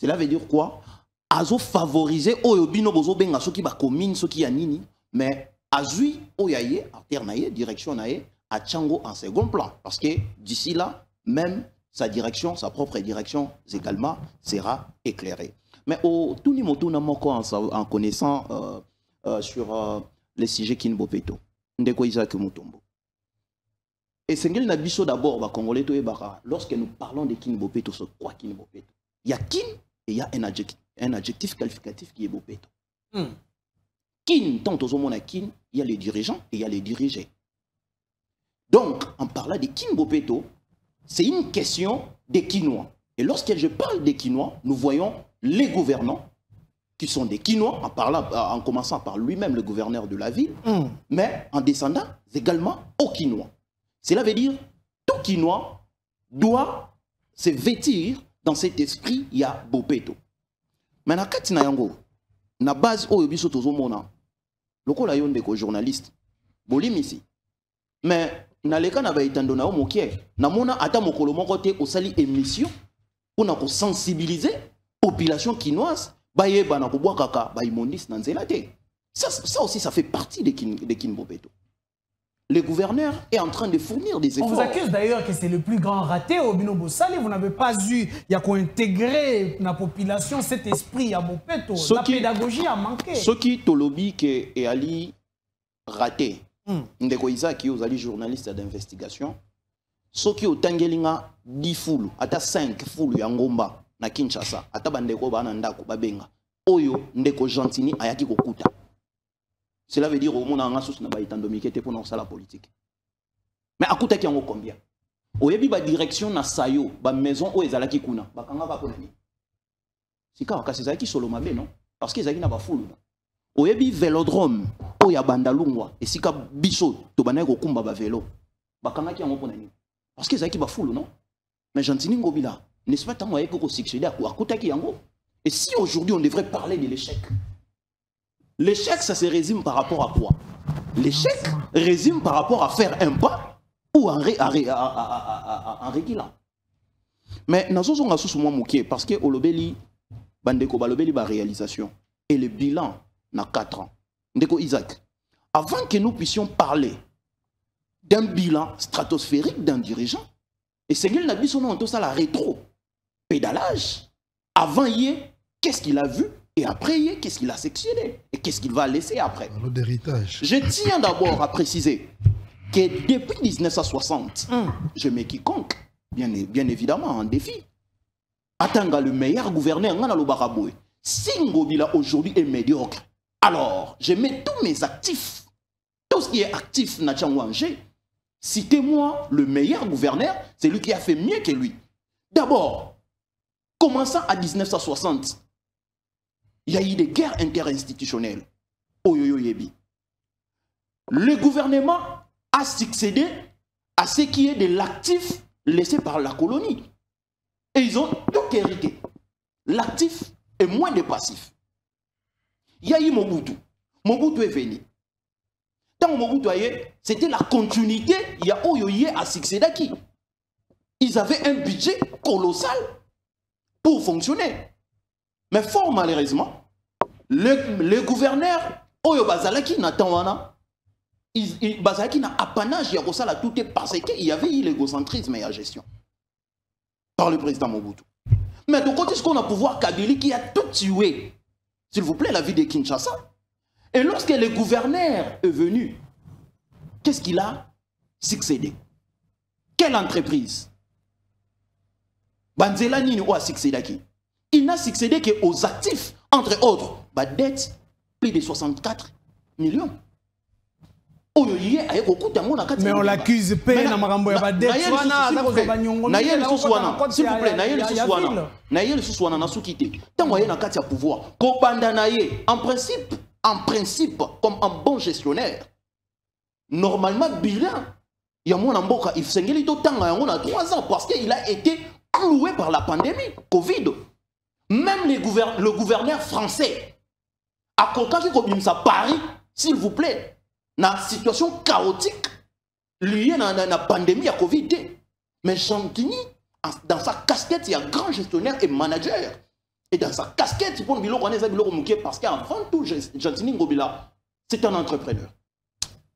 Cela veut dire quoi? Azo favoriser Oyobino Bozo Benga, ceux qui ba commune, ceux qui yanini, mais Azui Oyaye, Alternaye, direction Naye, à Tchango en second plan. Parce que d'ici là, même sa direction, sa propre direction également sera éclairée. Mais au Tunimoto Namoko en connaissant sur les sujets Kinbopeto, Ndeko Isaac Mutombo. Et c'est Nabiso d'abord, Congolais, lorsque nous parlons de Kinbopeto, c'est quoi Kinbopeto? Il y a Kin et il y a un adjectif qualificatif qui est Bopeto. Kin, tant aux hommes Kin, il y a les dirigeants et il y a les dirigés. Donc, en parlant de Kin Bopeto, c'est une question des Kinois. Et lorsque je parle des Kinois, nous voyons les gouvernants qui sont des Kinois, en commençant par lui-même, le gouverneur de la ville, mais en descendant également aux Kinois. Cela veut dire tout Kinois doit se vêtir dans cet esprit, il y a Bopeto. Maintenant, quand il na base où il y a le ko la yonde ko journaliste bolim ici mais na leka na ba itando na omokie na mona ata mokolo moko te osali émission pour ko sensibiliser population quinoise ba yeba na ko bwa kaka ba imondis na nzela te. Ça aussi ça fait partie de Kinbopeto. Le gouverneur est en train de fournir des efforts. On vous accuse d'ailleurs que c'est le plus grand raté au Bino Bossali. Vous n'avez pas eu, il y a qu'à intégrer dans la population cet esprit à Bopeto. La pédagogie a manqué. Ce qui tolobi que est ali raté. Ndeko Isaac qui est journaliste d'investigation. Ce qui est tangelinga 10 foulou, ata 5 foulou yangomba na Kinshasa, ata bandeko bana ndako babenga. Oyo ndeko Gentini ayaki kokuta. Cela veut dire au monde en sous na ba itandomike te pour non ça la politique. Mais akuta ki yango combien? Oyebi ba direction na sayo, ba maison o ezalaki kuna, ba kanga ba konani. Sika wakasi ezalaki solo mabe non? Parce que ezalaki na ba fulu. Oyebi vélodrome o ya bandalungwa, et sika biso to banaye ko kumba ba vélo. Ba kanga ki yango konani. Parce que ezalaki ba fulu non? Mais Jean-Tine Ngobila, n'est-ce pas tant ko succéder à akuta ki yango? Et si aujourd'hui on devrait parler de l'échec? L'échec, ça se résume par rapport à quoi? L'échec résume par rapport à faire un pas ou en régulant. Mais nous sommes tous parce que Olobeli, Bandeko Balobeli, ba réalisation et le bilan n'a 4 ans. Ndeko Isaac, avant que nous puissions parler d'un bilan stratosphérique d'un dirigeant, et c'est qu'il n'a dit son nom, tout ça la rétro-pédalage, avant hier, qu'est-ce qu'il a vu? Et après, qu'est-ce qu'il a sectionné? Et qu'est-ce qu'il va laisser après? Je tiens d'abord à préciser que depuis 1960, je mets quiconque, bien évidemment, en défi. Atanga le meilleur gouverneur, si Ngobila aujourd'hui est médiocre, alors je mets tous mes actifs, tout ce qui est actif Nachangwangé, citez-moi le meilleur gouverneur, c'est lui qui a fait mieux que lui. D'abord, commençant à 1960, il y a eu des guerres interinstitutionnelles. Le gouvernement a succédé à ce qui est de l'actif laissé par la colonie. Et ils ont tout hérité. L'actif est moins de passif. Il y a eu Mobutu. Mobutu est venu. Tant Mobutu c'était la continuité. Il y a Oyoye à succéder à qui? Ils avaient un budget colossal pour fonctionner. Mais fort malheureusement, les gouverneurs, Oyo Bazalaki Natawana, Bazalaki n'a apanage, Yakosala, tout est parce qu'il y avait eu l'égocentrisme et la gestion par le président Mobutu. Mais de côté, ce qu'on a pouvoir Kabili qui a tout tué, s'il vous plaît, la vie de Kinshasa. Et lorsque le gouverneur est venu, qu'est-ce qu'il a succédé? Quelle entreprise? Banzela Nini a succédé qui? Il n'a succédé qu'aux actifs, entre autres, la dette, plus de 64 millions. Mais on l'accuse pas dans Marambo ya dette. S'il vous plaît, Nayel Sousouana n'a soukité. Tant que na katia pouvoir, Kobanda Naye, en principe, comme un bon gestionnaire, normalement, bilan, il y a mon amboka, il s'est engagé autant on a 3 ans parce qu'il a été cloué par la pandémie, Covid. Même le gouverneur français, à côté de Paris, s'il vous plaît, dans une situation chaotique liée à la pandémie à Covid. Mais Chantini, dans sa casquette, il y a grand gestionnaire et manager. Et dans sa casquette, parce qu'avant tout, Chantini Ngobila, c'est un entrepreneur.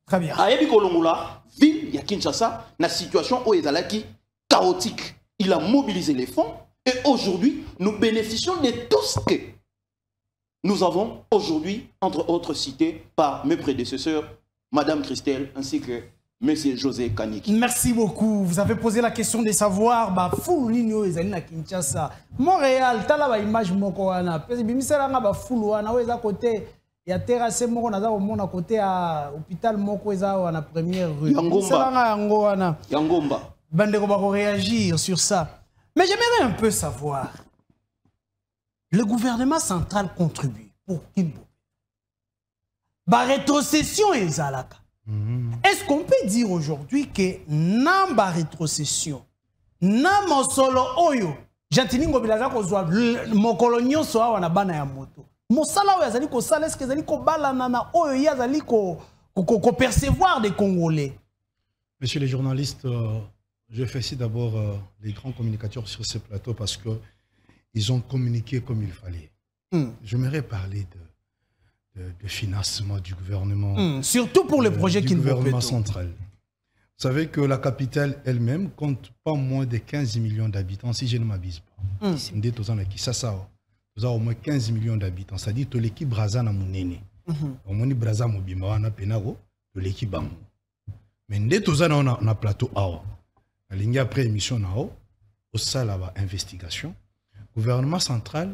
Très bien. À Ebikolongola, ville, il y a Kinshasa, dans une situation où il est chaotique. Il a mobilisé les fonds et aujourd'hui, nous bénéficions de tout ce que nous avons aujourd'hui, entre autres cités par mes prédécesseurs, Madame Christelle ainsi que Monsieur José Kaniki. Merci beaucoup. Vous avez posé la question de savoir, fou nino ezali na Kinshasa. Montréal, tala ba image moko wana. Pesi bimisela nga ba fou wana weza côté ya terrasse moko naza omona côté à hôpital moko eza wana première rue. Yangomba. Yangomba. Bandeko ba réagir sur ça. Mais j'aimerais un peu savoir. Le gouvernement central contribue pour Kimbo. Ba rétrocession ezalaka. Est-ce qu'on peut dire aujourd'hui que namba rétrocession, namba solo oyo, Jantini Ngobilaza kozwa mokolo nyonso awa na bana ya moto. Mosala oyo azali ko sala est-ce que azali ko balana na oyo ya azali ko percevoir des Congolais? Messieurs les journalistes, je félicite d'abord les grands communicateurs sur ce plateau parce que ils ont communiqué comme il fallait. J'aimerais parler de financement du gouvernement. Surtout pour les projets du gouvernement central. Vous savez que la capitale elle-même compte pas moins de 15 millions d'habitants, si je ne m'abuse pas. Nous avons au moins 15 millions d'habitants. C'est-à-dire que l'équipe Braza na Mounene. Au moins Braza Mobima na Penago, l'équipe Bamou. Mais on a un plateau Awa. La ligne après émission Nao, au Salaba investigation, le gouvernement central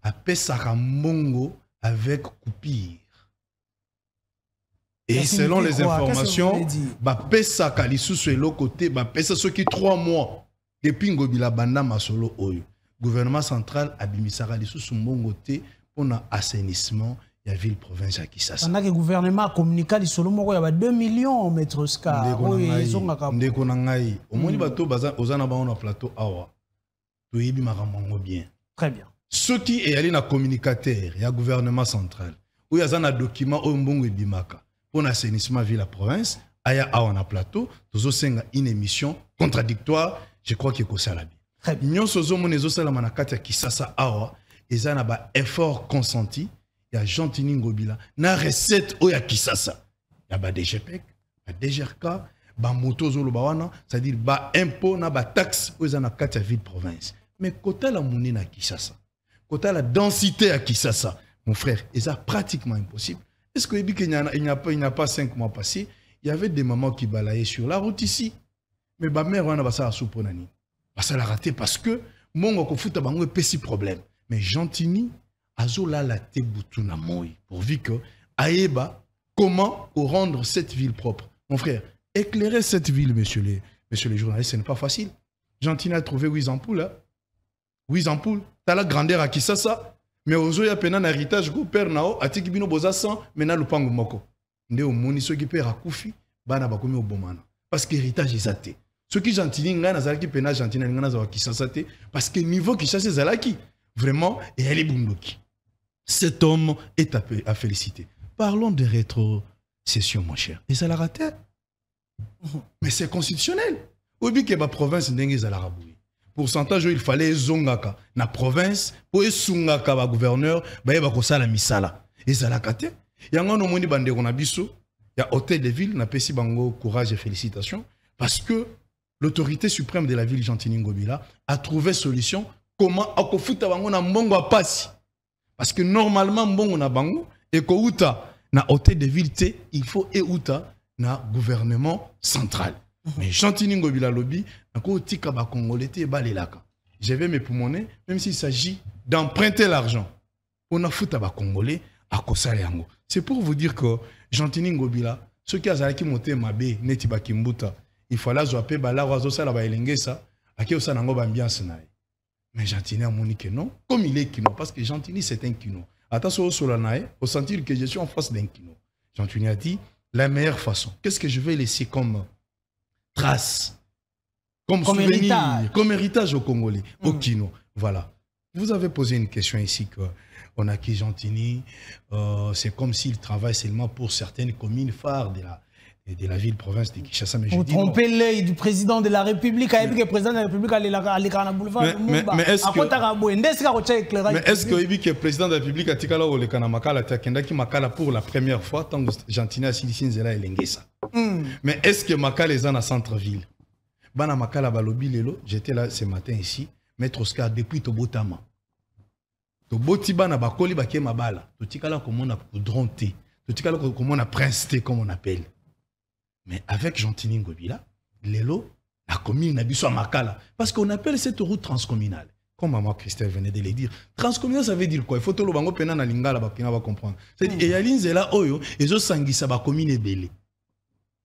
a payé Saramongo avec coupure. Et selon les informations, Pesa Kalisou sur l'autre côté, Pesa ceux qui 3 mois depuis Ngobila Banda Masolo Oyo. Gouvernement central a bimisara Kalisou sur mon côté pour un assainissement de la ville province à Kisasa. Pendant que le gouvernement a communiqué sur le Moko, il y a 2 millions de mètres carrés. Ndekonangai. Au moins, bateau baza ozana ba on a plateau awa. To yebi maramongo bien. Très bien. Ceux qui est allé na communicateur, il y a gouvernement central. Où il y a un document au mbongo et bimaka pour l'assainissement ville la province, aya awa na plateau, tozo senga une émission contradictoire, je crois qu'il y a ça Très bien. Nyon sozo monezo sala manakati ya Kisasa awa, eza na ba effort consenti, il y a Jantini Ngobila, na recette o ya Kisasa. Il y a ba DGPEC, ba DGRK, ba moto zolo bawana, c'est-à-dire ba impôt na ba taxe o eza na kati ya ville province. Mais côté la monnaie na Kisasa. Côté la densité à Kisasa, mon frère, c'est pratiquement impossible. Est-ce qu'il n'y a pas 5 mois passés, il y avait des mamans qui balayaient sur la route ici. Mais ma mère, on a ça à souponani. Ça l'a raté parce que mon kofuta bango est petit problème. Mais Jantini, azola la te butuna moi, pourvu que aeba comment rendre cette ville propre. Mon frère, éclairer cette ville, messieurs les journalistes, ce n'est pas facile. Jantini a trouvé 8 ampoules là. 8 ampoules. Tu as la grandeur à Kisasa, mais aux autres, il y a un héritage que père nao, a tiki bino boza 100, mais na lupango moko. Nde o moni ceux qui père à Koufi, bana bakomi au bomana. Parce que l'héritage est athée. Ceux qui gentini ngana zalaki pena gentini ngana za Kisasa te, parce que niveau Kisasa zalaki, vraiment, et elle est bundoki. Cet homme est à féliciter. Parlons de rétrocession, mon cher. Et ça l'a raté. Mais c'est constitutionnel. Obi que ma province n'engue za la rabouille. pourcentage il fallait zongaka na province pour esungaka ba gouverneur ba ba kosala misala ezala kate yango no moni bande na biso ya hôtel de ville na pesi bango courage et félicitations parce que l'autorité suprême de la ville Gentini Ngobila a trouvé solution comment akofuta bango na mbongo a pasi parce que normalement mbongo na bango et ko uta na hôtel de ville te il faut e uta na gouvernement central. Mais Gentini Ngobila lobby encore tika ba congolais te balelaka. Je vais me poumoner même s'il s'agit d'emprunter l'argent. On a foutu ba congolais à kosala yango. C'est pour vous dire que Gentini Ngobila ceux qui azalaki monter mabe neti ba kimbuta il faut la zoaper ba la wazo sala ba elengesa aki osana ngo ba ambiance na. Mais Gentini a moni que non comme il est kino parce que Gentini c'est un kino. Attention au solanae au sentir que je suis en face d'un kino. Gentini a dit la meilleure façon. Qu'est-ce que je vais laisser comme trace, comme souvenir, comme héritage au Congolais, au Kino. Voilà. Vous avez posé une question ici qu'on a qui Gentini, c'est comme s'il travaille seulement pour certaines communes phares de la ville-province de Kinshasa. Mais vous trompez l'œil du président de la République, le président de la République a les boulevard. Mais est-ce que le président de la République a tika le Kanamakala Takendaki Makala pour la première fois tant que Gentini a Silichinzela et Lengesa. Mais est-ce que Makala est dans centre-ville? Bana Makala Balobi Lelo, j'étais là ce matin ici, Maître Oscar depuis Tobotama. Tobotiba na bakoli baké mabala. Totikala comme on a poudronté. Totikala comme on a princité comme on appelle. Mais avec Gentini Ngobila, Lelo, la commune n'a pas Makala. Parce qu'on appelle cette route transcommunale. Comme maman Christelle venait de le dire. Transcommunale, ça veut dire quoi? Il faut que le bango pena na lingala bakina va comprendre. C'est-à-dire, et yaline zela oyo, et zo sangisa ba commune est belé.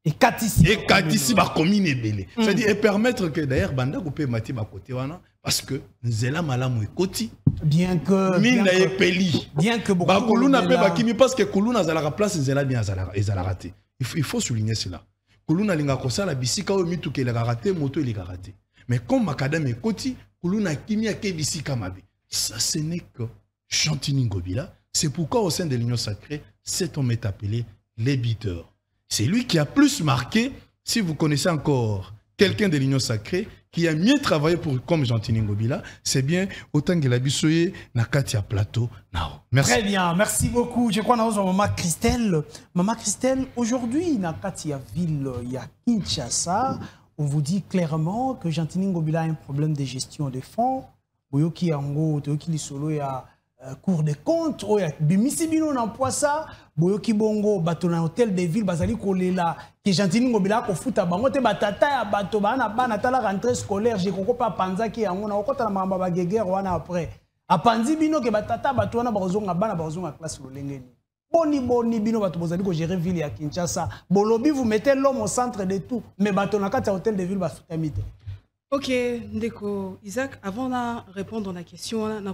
Et katisi ba commune est belé. C'est-à-dire, et permettre que d'ailleurs, banda coupé mati ba côté wana, parce que zela malamu ekoti. Bien que. Mina e peli. Bien que beaucoup. Ba kuluna pe bakimi, parce que kuluna zala place zela bien zala raté. Il faut souligner cela. Kuluna linga kosala bisika o mitu ke la raté moto il a raté. Mais comme makadam et koti kuluna kimi a ke bisika mabe. Ça ce n'est que Gentini Ngobila. C'est pourquoi au sein de l'Union sacrée, cet homme est appelé l'ébiteur. C'est lui qui a plus marqué, si vous connaissez encore quelqu'un de l'Union sacrée qui a mieux travaillé pour comme Gentini Ngobila, c'est bien autant que la Bissoye na Katia Plateau. Merci. Très bien, merci beaucoup. Je crois que nous avons Maman Christelle. Maman Christelle, aujourd'hui, na Katia ville, il y a Kinshasa, on vous dit clairement que Gentini Ngobila a un problème de gestion des fonds. Boyoki Ango, Toyoki Lisolo, il y a Cour des comptes, il y a Bimisibino na Poissa, Boyoki Bongo, bato na hôtel de ville, Bazali Kolela, qui Gentini Ngobila ko futa bango te batata ya bato bana bana tala rentrée scolaire, j'ai koko pa panza ki yango na okota na mamba ba geger wana après. Apanzi bino ke batata bato wana bazonga bana bazonga classe lolengeni. Boni bino bato bozali ko gérer ville ya Kinshasa. Bolobi vous mettez l'homme au centre de tout, mais bato na kata hôtel de ville ba futamite. Ok, Ndeko Isaac, avant de répondre à la question, on a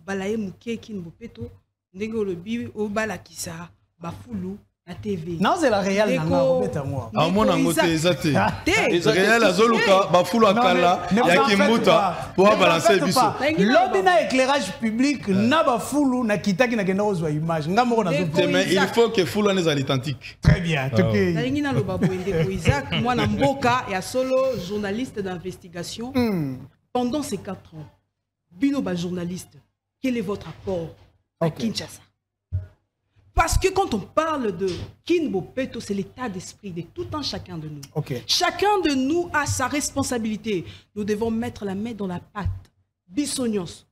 balaye mouké kinbopeto, Ndeko lobi o balakisa, bafoulou, la TV. Non, c'est la réelle nana, robeta moi. Ah mon angote ezate. Réel azoluka bafoulou akala, ya kimuta pour balancer biso. Lobi na éclairage public na bafoulou na kitaki na kenda ozwa image. Ngamo na zote. Mais il faut que foulou les authentique. Très bien. Nalingi na loba Ndeko Isaac, moi na mboka ya solo journaliste d'investigation. Pendant ces 4 ans, bino ba journaliste, quel est votre apport à Kinshasa? Parce que quand on parle de Kinbopeto, c'est l'état d'esprit de tout un chacun de nous. Chacun de nous a sa responsabilité. Nous devons mettre la main dans la pâte. Bissonios.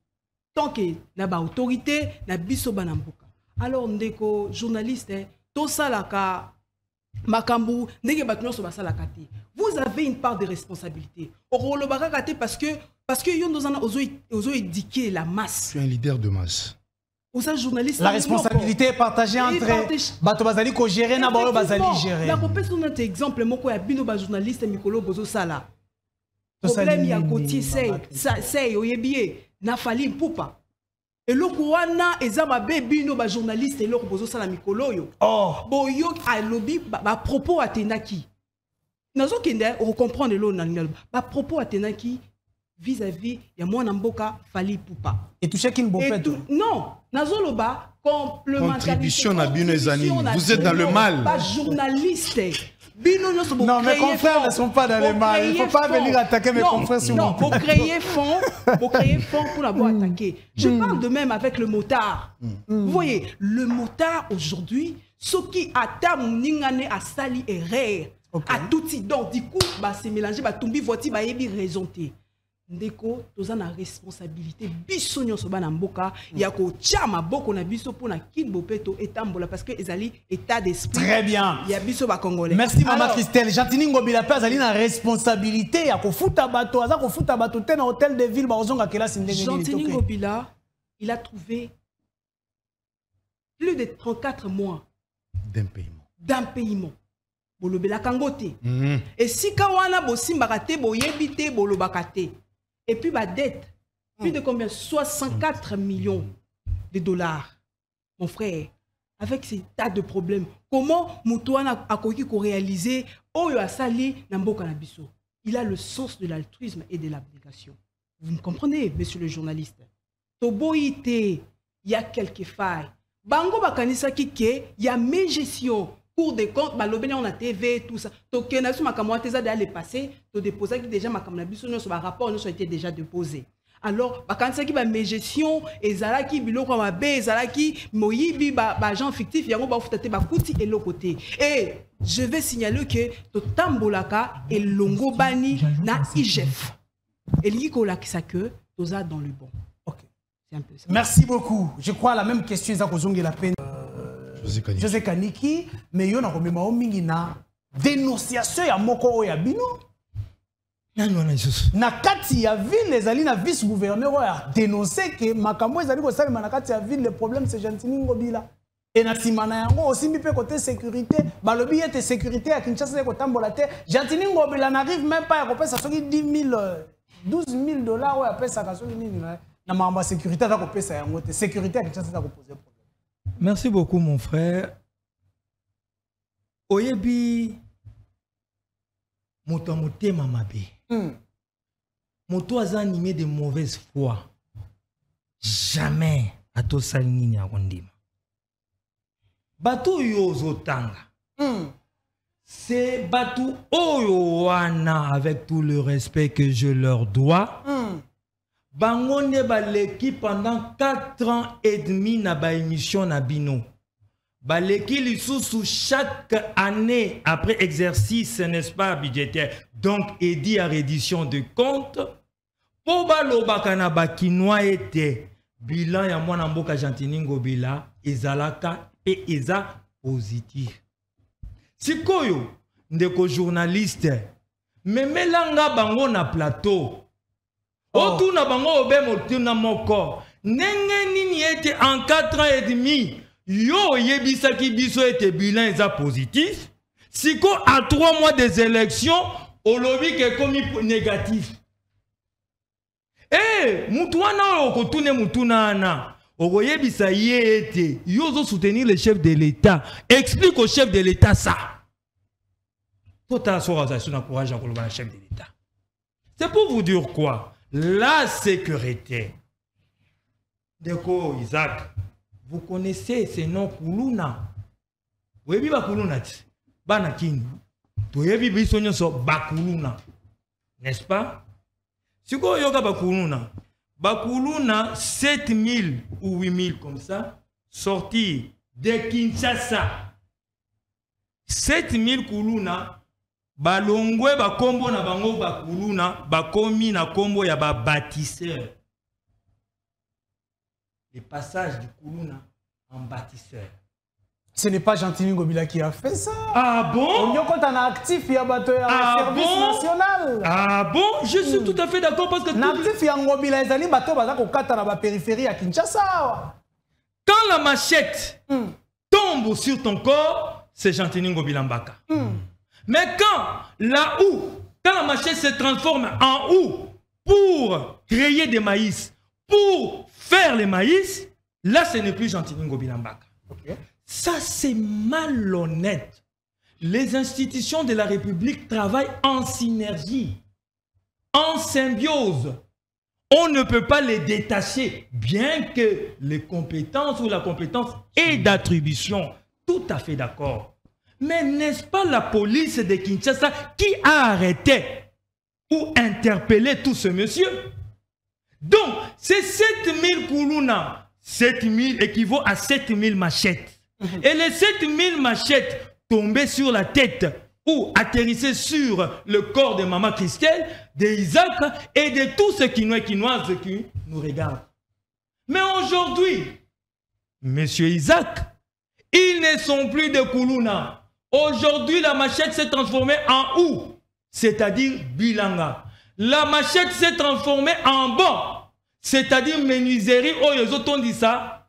Tant que n'a autorité, n'a biso banamboka. Alors, ndeko journaliste, tout ça la makambu, ndenge batnyo so basala kati. Vous avez une part de responsabilité. Orolobaka kati parce que yon dozana ozo édiquer la masse. Tu es un leader de masse. La responsabilité est partagée entre bato bazali ko gérer na bato bazali gérer. La kopesa un exemple moko ya bino ba journaliste mikolo bozo sala. Problème ya Gauthier say oyebie na fali mpupa. Et le wana ezaba be bino ba journaliste eloko bozo sala mikolo yo. Boyo a lobby ba propos atenaki. Nazo kende on comprendre lo na ba propos atenaki vis-à-vis ya mwana mboka fali pupa. Et toucher Kinbopeto. Non, nazoloba complémentarité. Contribution à Bino Ezani. Vous êtes dans le mal. Pas journaliste. Non, mes confrères ne sont pas dans les mal. Il ne faut pas venir attaquer mes confrères sur mon plateau. Vous créez fonds pour l'avoir attaqué. Je parle de même avec le motard. Vous voyez, le motard aujourd'hui, ce qui atteint Ningane à Sali et Ré, à tout donc du coup, c'est mélangé, tombi voiti, raisonné. Ndeko, toza na responsabilité biso nyonso bana mboka ya ko chama boko na biso pona kin bopeto etambola parce que ezali état d'esprit. Très bien. Ya biso ba congolais. Merci maman Christelle. Jantini Ngobila pe azali na responsabilité ya ko futa bato, aza ko futa bato te na hôtel de ville ba ozonga kela sindenge. Jantini Ngobila, il a trouvé plus de 34 mois d'impayement. Bolobela kangote. Et si kawana bosimbaka te boyebi te bolobaka te. Et puis, ma dette, plus de combien? 64 millions de dollars. Mon frère, avec ces tas de problèmes, comment Moutouana a réalisé Oyo Asali Namboka Nabiso? Il a le sens de l'altruisme et de l'abnégation. Vous me comprenez, monsieur le journaliste? Toboïte, il y a quelques failles. Bango Bakanisa Kike, il y a mes gestions. Cours des comptes, on a TV, tout ça. Donc, il y a des passé, tu déposes déjà ma rapport a été déjà déposé. Alors, quand il y a mes gestions, et Zalaki, Biloko, Mabe, Zalaki, Moyibi, agent fictif, il y a et l'autre côté. Et je vais signaler que Tambolaka et Longobani na IGF. Et l'Ikola qui ça que, tu as dans le bon. Ok. Merci beaucoup. Je crois la même question, ça la peine. José Kaniki, mais yo na komema o mingi na dénonciation ya moko ya bino. Na kati ya ville ezali na vice-gouverneur a dénoncé que makambo ezali ko salima na kati ya ville le problème c'est Jantini Ngobila. Et na simana yango aussi mi pe côté sécurité, balobi ete sécurité ya Kinshasa ko tambola te. Jantini Ngobila n'arrive même pas à kopesa soki 12 000 dollars ya pesa ka soki nini na mamba sécurité za kopesa yango te. Sécurité ya Kinshasa za ko poser problème. Merci beaucoup, mon frère. Oyebi, moto amote mamabe. Moto aza animé de mauvaise foi. Jamais à to salini ni akondima. Batu yo zotanga. C'est batu oyo wana avec tout le respect que je leur dois. Bangonde baleki pendant 4 ans et demi na ba émission na bino. Baleki lisusu chaque année après exercice, n'est-ce pas, budgétaire. Donc, édit à reddition de compte. Pour balobaka na bakinois était bilan ya mwana mboka Jantini Ngobila ezalaka pe eza positif. Sikoyo ndeko journaliste memelanga bango na plateau. Otuna bango obe motuna moko. Nenge nini ete en 4 ans et demi, yo yebisaki biso ete bilan eza positif. Siko à 3 mois des élections, olobi ke komi négatif. Eh, mutuana okotune mutuna ana. Okoyebisa ye ete yo zo soutenir le chef de l'État. Explique au chef de l'État ça. Tota association encourage à le chef de l'État. C'est pour vous dire quoi? La sécurité. Deko Isaac, vous connaissez ces noms Kuluna. Vous avez vu Bakuluna? Banakin. Vous avez vu Bakuluna. N'est-ce pas? Si vous avez vu Bakuluna, Bakuluna 7000 ou 8000 comme ça, sortis de Kinshasa. 7000 Kuluna. Balongwe ba kombo na bango ba kuluna ba komi na kombo ya ba bâtisseur. Le passage du kuluna en bâtisseur. Ce n'est pas Jantini Ngobila qui a fait ça. Ah bon? On y a un actif, il y a un service national. Ah bon? Je suis tout à fait d'accord parce que... L'actif, il y a un Ngobila, il y a un bateau dans la périphérie à Kinshasa. Quand la machette tombe sur ton corps, c'est Jantini Ngobila Mbaka. Mais quand la machette se transforme en houe pour créer des maïs, pour faire les maïs, là ce n'est plus Jantini Ngobila Mbaka. Okay. Ça c'est malhonnête. Les institutions de la République travaillent en synergie, en symbiose. On ne peut pas les détacher, bien que les compétences ou la compétence est d'attribution. Tout à fait d'accord. Mais n'est-ce pas la police de Kinshasa qui a arrêté ou interpellé tout ce monsieur? Donc, c'est 7000 koulouna. 7000 équivaut à 7000 machettes. Et les 7000 machettes tombées sur la tête ou atterrissaient sur le corps de Maman Christelle, d'Isaac et de tous ces Quinois et Quinoises qui nous regardent. Mais aujourd'hui, Monsieur Isaac, ils ne sont plus de koulouna. Aujourd'hui, la machette s'est transformée en ou, c'est-à-dire bilanga. La machette s'est transformée en banc, c'est-à-dire menuiserie. Oh, les autres dit ça.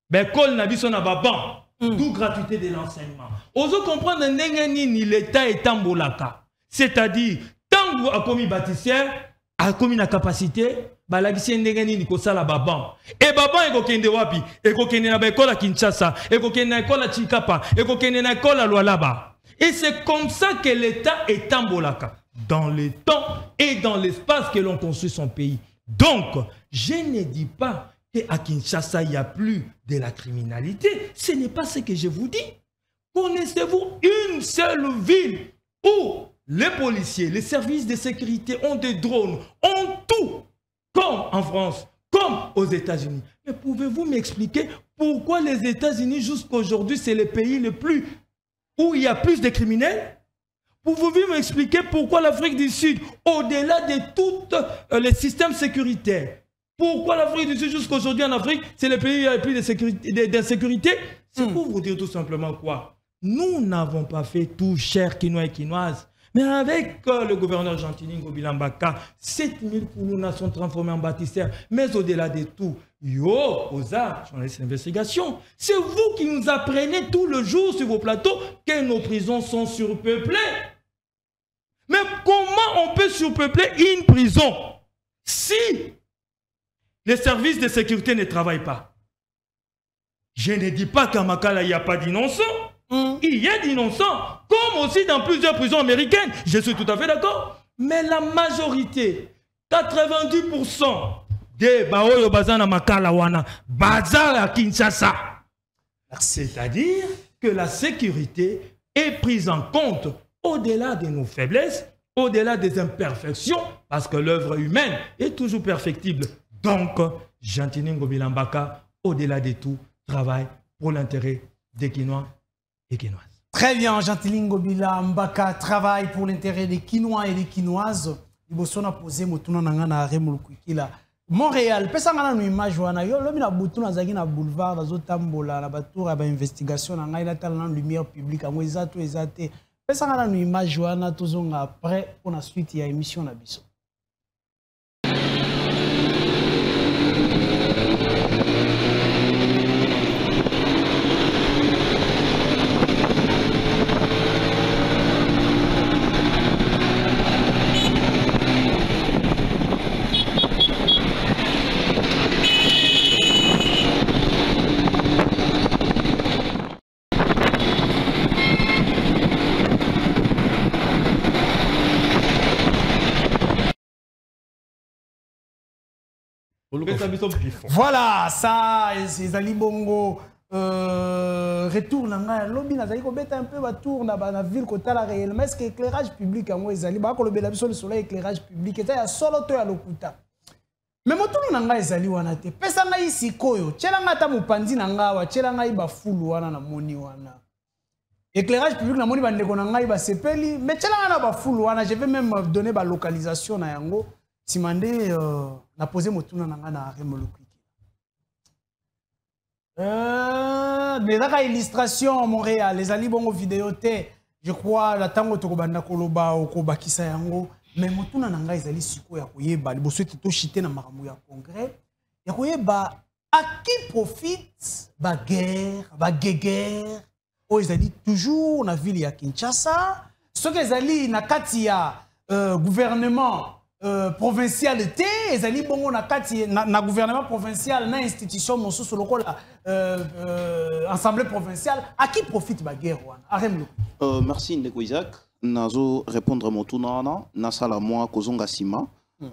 Ben, kol na biso na baban. D'où gratuité de l'enseignement. Oso comprendre ni l'État est tambolaka. C'est-à-dire, tant que a commis bâtisseur, a commis la capacité, balagisi ndengeni ni kosala baban. Et baban eko kende wapi? Eko kende na école à Kinshasa, eko kende na école à Chikapa, eko kende na école à Lualaba. Et c'est comme ça que l'État est tambolaka. Dans le temps et dans l'espace que l'on construit son pays. Donc, je ne dis pas qu'à Kinshasa, il n'y a plus de la criminalité. Ce n'est pas ce que je vous dis. Connaissez-vous une seule ville où les policiers, les services de sécurité ont des drones, ont tout, comme en France, comme aux États-Unis? Mais pouvez-vous m'expliquer pourquoi les États-Unis, jusqu'à aujourd'hui, c'est le pays le plus où il y a plus de criminels? Pouvez-vous m'expliquer pourquoi l'Afrique du Sud, au-delà de tous les systèmes sécuritaires, pourquoi l'Afrique du Sud, jusqu'à aujourd'hui en Afrique, c'est le pays où il y a le plus d'insécurité? C'est pour vous dire tout simplement quoi? Nous n'avons pas fait tout, chers Quinois et Quinoises. Mais avec le gouverneur Jean-Tiningo Bilambaka, 7000 koulouna sont transformés en bâtisseurs. Mais au-delà de tout, Oza, journaliste d'investigation, c'est vous qui nous apprenez tout le jour sur vos plateaux que nos prisons sont surpeuplées. Mais comment on peut surpeupler une prison si les services de sécurité ne travaillent pas? Je ne dis pas qu'à Makala, il n'y a pas d'innocents. Il y a d'innocents, comme aussi dans plusieurs prisons américaines. Je suis tout à fait d'accord. Mais la majorité, 90% des Baoyo Bazana Makala Wana, Bazar à Kinshasa. C'est-à-dire que la sécurité est prise en compte au-delà de nos faiblesses, au-delà des imperfections, parce que l'œuvre humaine est toujours perfectible. Donc, Jean-Tiningo Bilambaka, au-delà de tout, travaille pour l'intérêt des Quinois et Quinoises. Très bien, Jean-Tiningo Bilambaka travaille pour l'intérêt des Quinois et des Quinoises. Il a posé Motuna Nangana Remulukwikila. Montréal, pesanga na image wana yo lobi na butu na zaki na boulevard na zotambola na batour ba investigation na ngai la tala na lumière publique ngo ezato ezate pesanga na image wana tozonga après pour la suite ya émission na biso. Voilà, ça, c'est Ali Bongo. Retour nanga lobi na zali ko beta un peu ba tour na ba na ville ko tala réellement est-ce que éclairage public ngo ezali ba ko lobela biso le soleil éclairage public eta ya solo to ya lokuta mais motulu nanga ezali wana te pesa ngai sikoyo tshela ngata mopandi nanga wa tshela ngai ba fulu wana na moni wana éclairage public na moni ba ndeko na ngai ba sepeli mais tshela ngana ba fulu wana je vais même donner ba localisation na yango simande na poser motuna nanga na remoluki. Déjà illustration à Montréal, les ali bongo vidéoté, je crois la tango to banda koloba ko bakisa yango, mais motuna nanga ezali siko ya koyeba liboso to chité na maramu ya congrès, ya koyeba à qui profite ba guerre, o ezali toujours na ville ya Kinshasa, ce que ezali na kati ya gouvernement provincialité, ezali bongo na kati na gouvernement provincial, na institution mosusu lokola assemblée provinciale, à qui profite la guerre wana? Merci Ndeko Isaac. Nazo répondre à mon tour na sala moi kozonga sima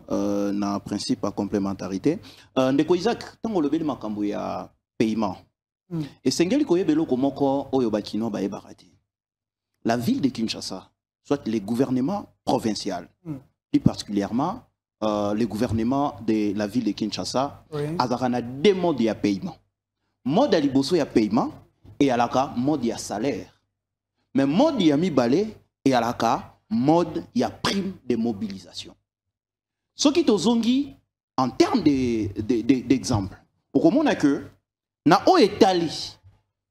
na principe à complémentarité. Ndeko Isaac, tango lobeli makambo ya paiement. Et sengeli koyebelo komoko oyo bakino ba ebarati. la ville de Kinshasa, soit les gouvernements provinciaux, plus particulièrement les gouvernements de la ville de Kinshasa, a deux modes de paiement. Mode à liboso ya paiement et à la mode ya salaire. Mais mode ya mibale et à la mode ya prime de mobilisation. Ce qui est zongi en termes d'exemple, au commun que na o etali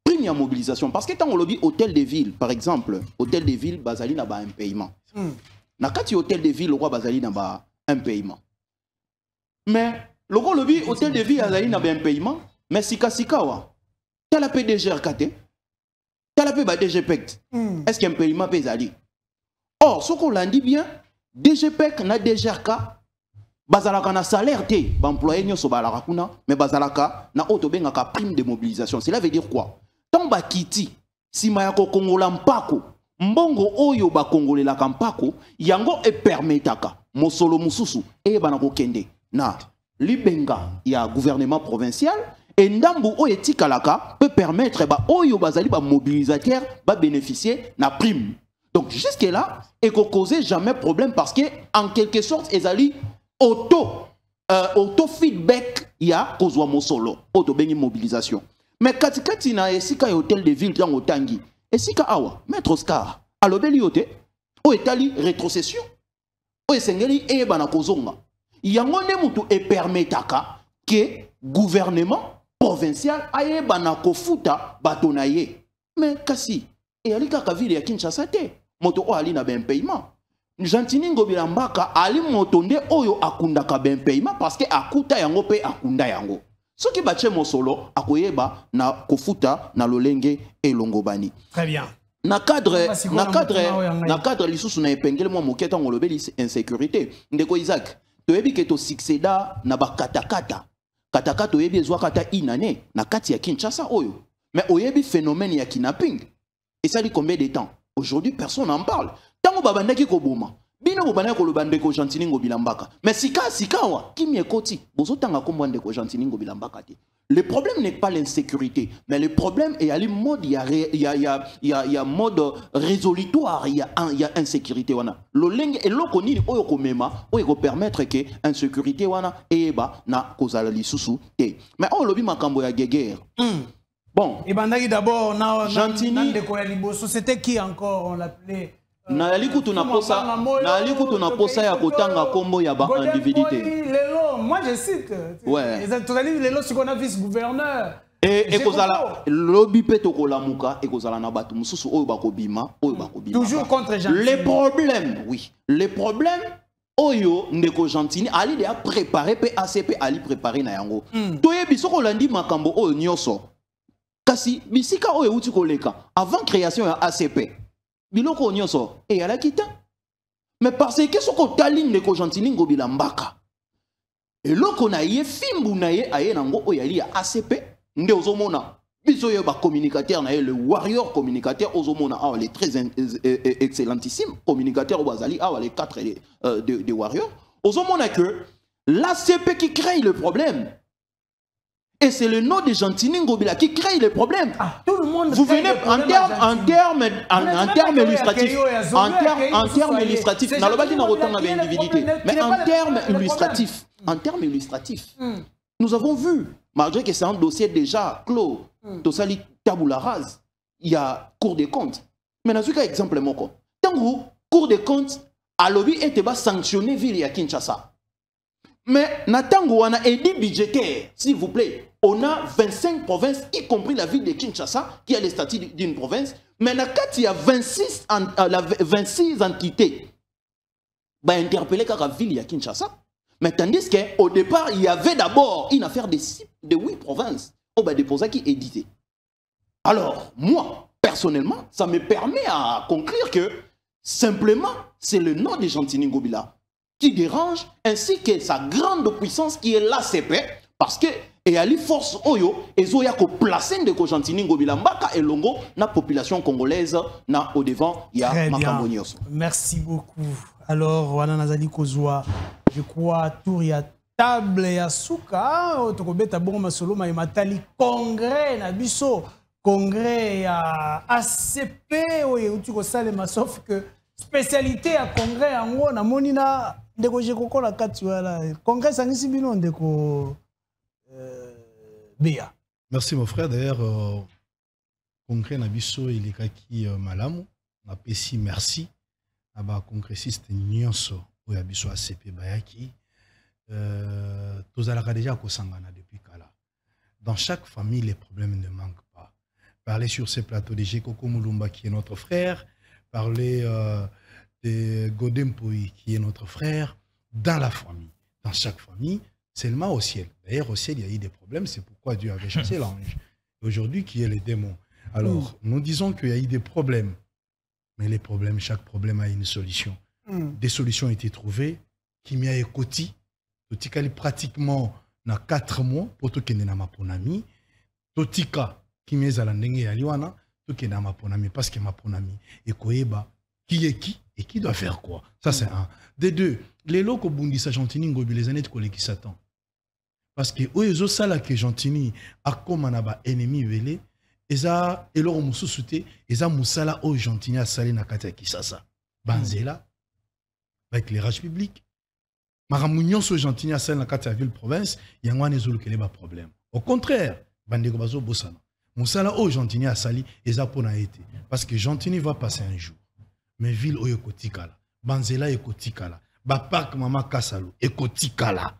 prime ya mobilisation parce que tant on lobby hôtel de ville par exemple, hôtel de ville bazali na ba un paiement. Na kati hôtel de ville le roi bazali na ba un paiement. Mais le roi lobby hôtel de ville bazali na ba un paiement, mais sika wa tel a PDG RKT, tel a DGPEC. Est-ce qu'il y a un paiement bezali? Or, ce qu'on l'a dit bien, DGPEC na DGRK bazalaka na salaire te, employé nyoso balaka kuna, mais bazalaka na auto bengaka prime de mobilisation. Cela veut dire quoi? Tant ba kiti, si mayako kongola mpako, mbongo oyo ba kongolela kampako, yango e permetaka mosolo mususu e banako kende na libenga ya gouvernement provincial et ndambu oyo etikalaka peut permettre ba oyo bazali ba mobilisateur ba bénéficier na prime. Donc jusque là, et qu'on cause jamais problème parce que en quelque sorte ezali auto feedback ya kozwa mosolo auto bengi mobilisation. Mais katikati na esika hôtel de ville dans otangi esika awa maître Oscar alobeli yote o etali rétrocession o esengeli e bana kozonga yango ne mutu e permetaka que gouvernement provincial aye bana kofuta batonaye. Mais kasi e alika ka ville ya Kinshasa te moto o ali na ben paiement. Jantini Ngobila Mbaka ali motonde oyo akundaka ben paiement parce que akuta yango pe akunda yango. Ce qui bache mosolo akoyeba na kofuta na lolenge e longobani. Très bien. Na cadre lisusu na epengele mo moketa ngolobeli insécurité. Ndeko Isaac, toyebi ke to succéda na ba katakata. Katakata oyebi ezwa kata inane na kati ya Kinshasa oyo. Mais oyebi phénomène ya kidnapping. Et ça dit combien de temps? Aujourd'hui personne n'en parle. Tango babandaki ko boma. Bino babandaki ko lobande ko Jantini Ngobila Mbaka. Mais sikawa kimi ekoti. Bozo tanga ko mbande ko Jantini Ngobila Mbaka te. Le problème n'est pas l'insécurité, mais le problème est à le mode, il y a mode résolutoire, il y a insécurité wana. Le leng et l'okoni oyoko mema, oyoko permettre que insécurité wana eba na kozala lisusu te. Mais on lobi makambo ya guerre. Bon. Et bandaki d'abord na Jantini c'était qui encore on l'appelait na likutu na posa ya kotanga kombo ya ba individualité. Moi je cite. Ouais. Lelo sikona vice-gouverneur. Et kozala lobby peto kolamuka et kozala na batu mususu oyo bakobima toujours contre Jantini. Les problèmes, oui. Les problèmes oyo ndeko Jantini ali de a préparé pe ACP ali préparer na yango. Toyebi soko landi makambo oyo nyoso. Kasi bisika oyo uti koleka avant création ya ACP. Biloko nyoso et ala kita. Mais parce que soko taline ndeko Jantini Ngobila Mbaka. Et loko na ye fimbu na ye aye nango oyali ya ACP nde ozomona biso yo ba communicateur na ye le warrior communicateur ozomona awa les très excellentissime communicateur bazali awa les 4 de warrior ozomona que l'ACP qui crée le problème. Et c'est le nom de Jantini Ngobila qui crée les problèmes. Ah, tout le monde. Vous venez en termes illustratifs. En termes illustratifs. Mais en termes illustratifs, nous avons vu, malgré que c'est un dossier déjà clos, Tosali Tabula Rase, il y a Cour des comptes. Mais dans ce cas, exemple, tant que Cour des comptes, à lobby était sanctionné ville à Kinshasa. Mais Natango, on a aidé budgétaire, s'il vous plaît. On a 25 provinces, y compris la ville de Kinshasa, qui a le statut d'une province. Mais il y a 26 entités. Bah, interpellé la ville de Kinshasa. Mais tandis qu'au départ, il y avait d'abord une affaire de 8 provinces. On va déposer qui édité. Alors, moi, personnellement, ça me permet à conclure que simplement, c'est le nom de Jantini Ngobila qui dérange, ainsi que sa grande puissance qui est l'ACP, parce que et ali force oyo ezoya ko placer ndeko Jantini Ngobila Mbaka et longo na population congolaise na au devant ya makambo nyonso. Merci beaucoup. Alors wana nazali kozwa je crois tour ya table ya suka tokobeta bongo masolo ma matali congrès na biso congrès à ACP ou tu sais sauf que spécialité à congrès en haut na monina ndeko jekoko la kati wala congrès sangisi bino ndeko Béa. Merci mon frère. D'ailleurs congrès na biso il est qui malamu na pesi merci aba congressiste nyonso oya biso ACP bayaki tozalaka déjà kosangana depuis kala. Dans chaque famille les problèmes ne manquent pas. Parler sur ces plateaux de Jekoko Mulumba qui est notre frère, parler de Godempoui qui est notre frère, dans la famille, dans chaque famille, seulement au ciel. D'ailleurs au ciel il y a eu des problèmes, c'est pourquoi Dieu avait chassé l'ange. Aujourd'hui qui est le démon. Alors nous disons qu'il y a eu des problèmes, mais les problèmes, chaque problème a une solution. Des solutions ont été trouvées, qui m'y a écouté, totikali pratiquement na 4 mois pour tout kende na maponami, totika qui m'y a landenge ya liwana, tout kende na maponami parce que maponami ekoyeba qui est qui et qui doit faire quoi. Ça c'est un. Des deux, les locaux bundisa Gentini ngobi les années de collègues qui s'attendent. Parce que oyezo sala que Gentini a comme un ennemi velé, eza eloro mususute, eza musala o Gentini a salé na kati ya Kisasa. Banzela avec l'éclairage public. Maramounion so Gentini a salé na kati ya ville province, yangwane zulu kele ba problème. Au contraire, bandeko bazo bosana. Musala o Gentini a sali eza pona été parce que Gentini va passer un jour. Mais ville oyo kotikala, banzela ekotikala, ba parc mama Kasalo ekotikala.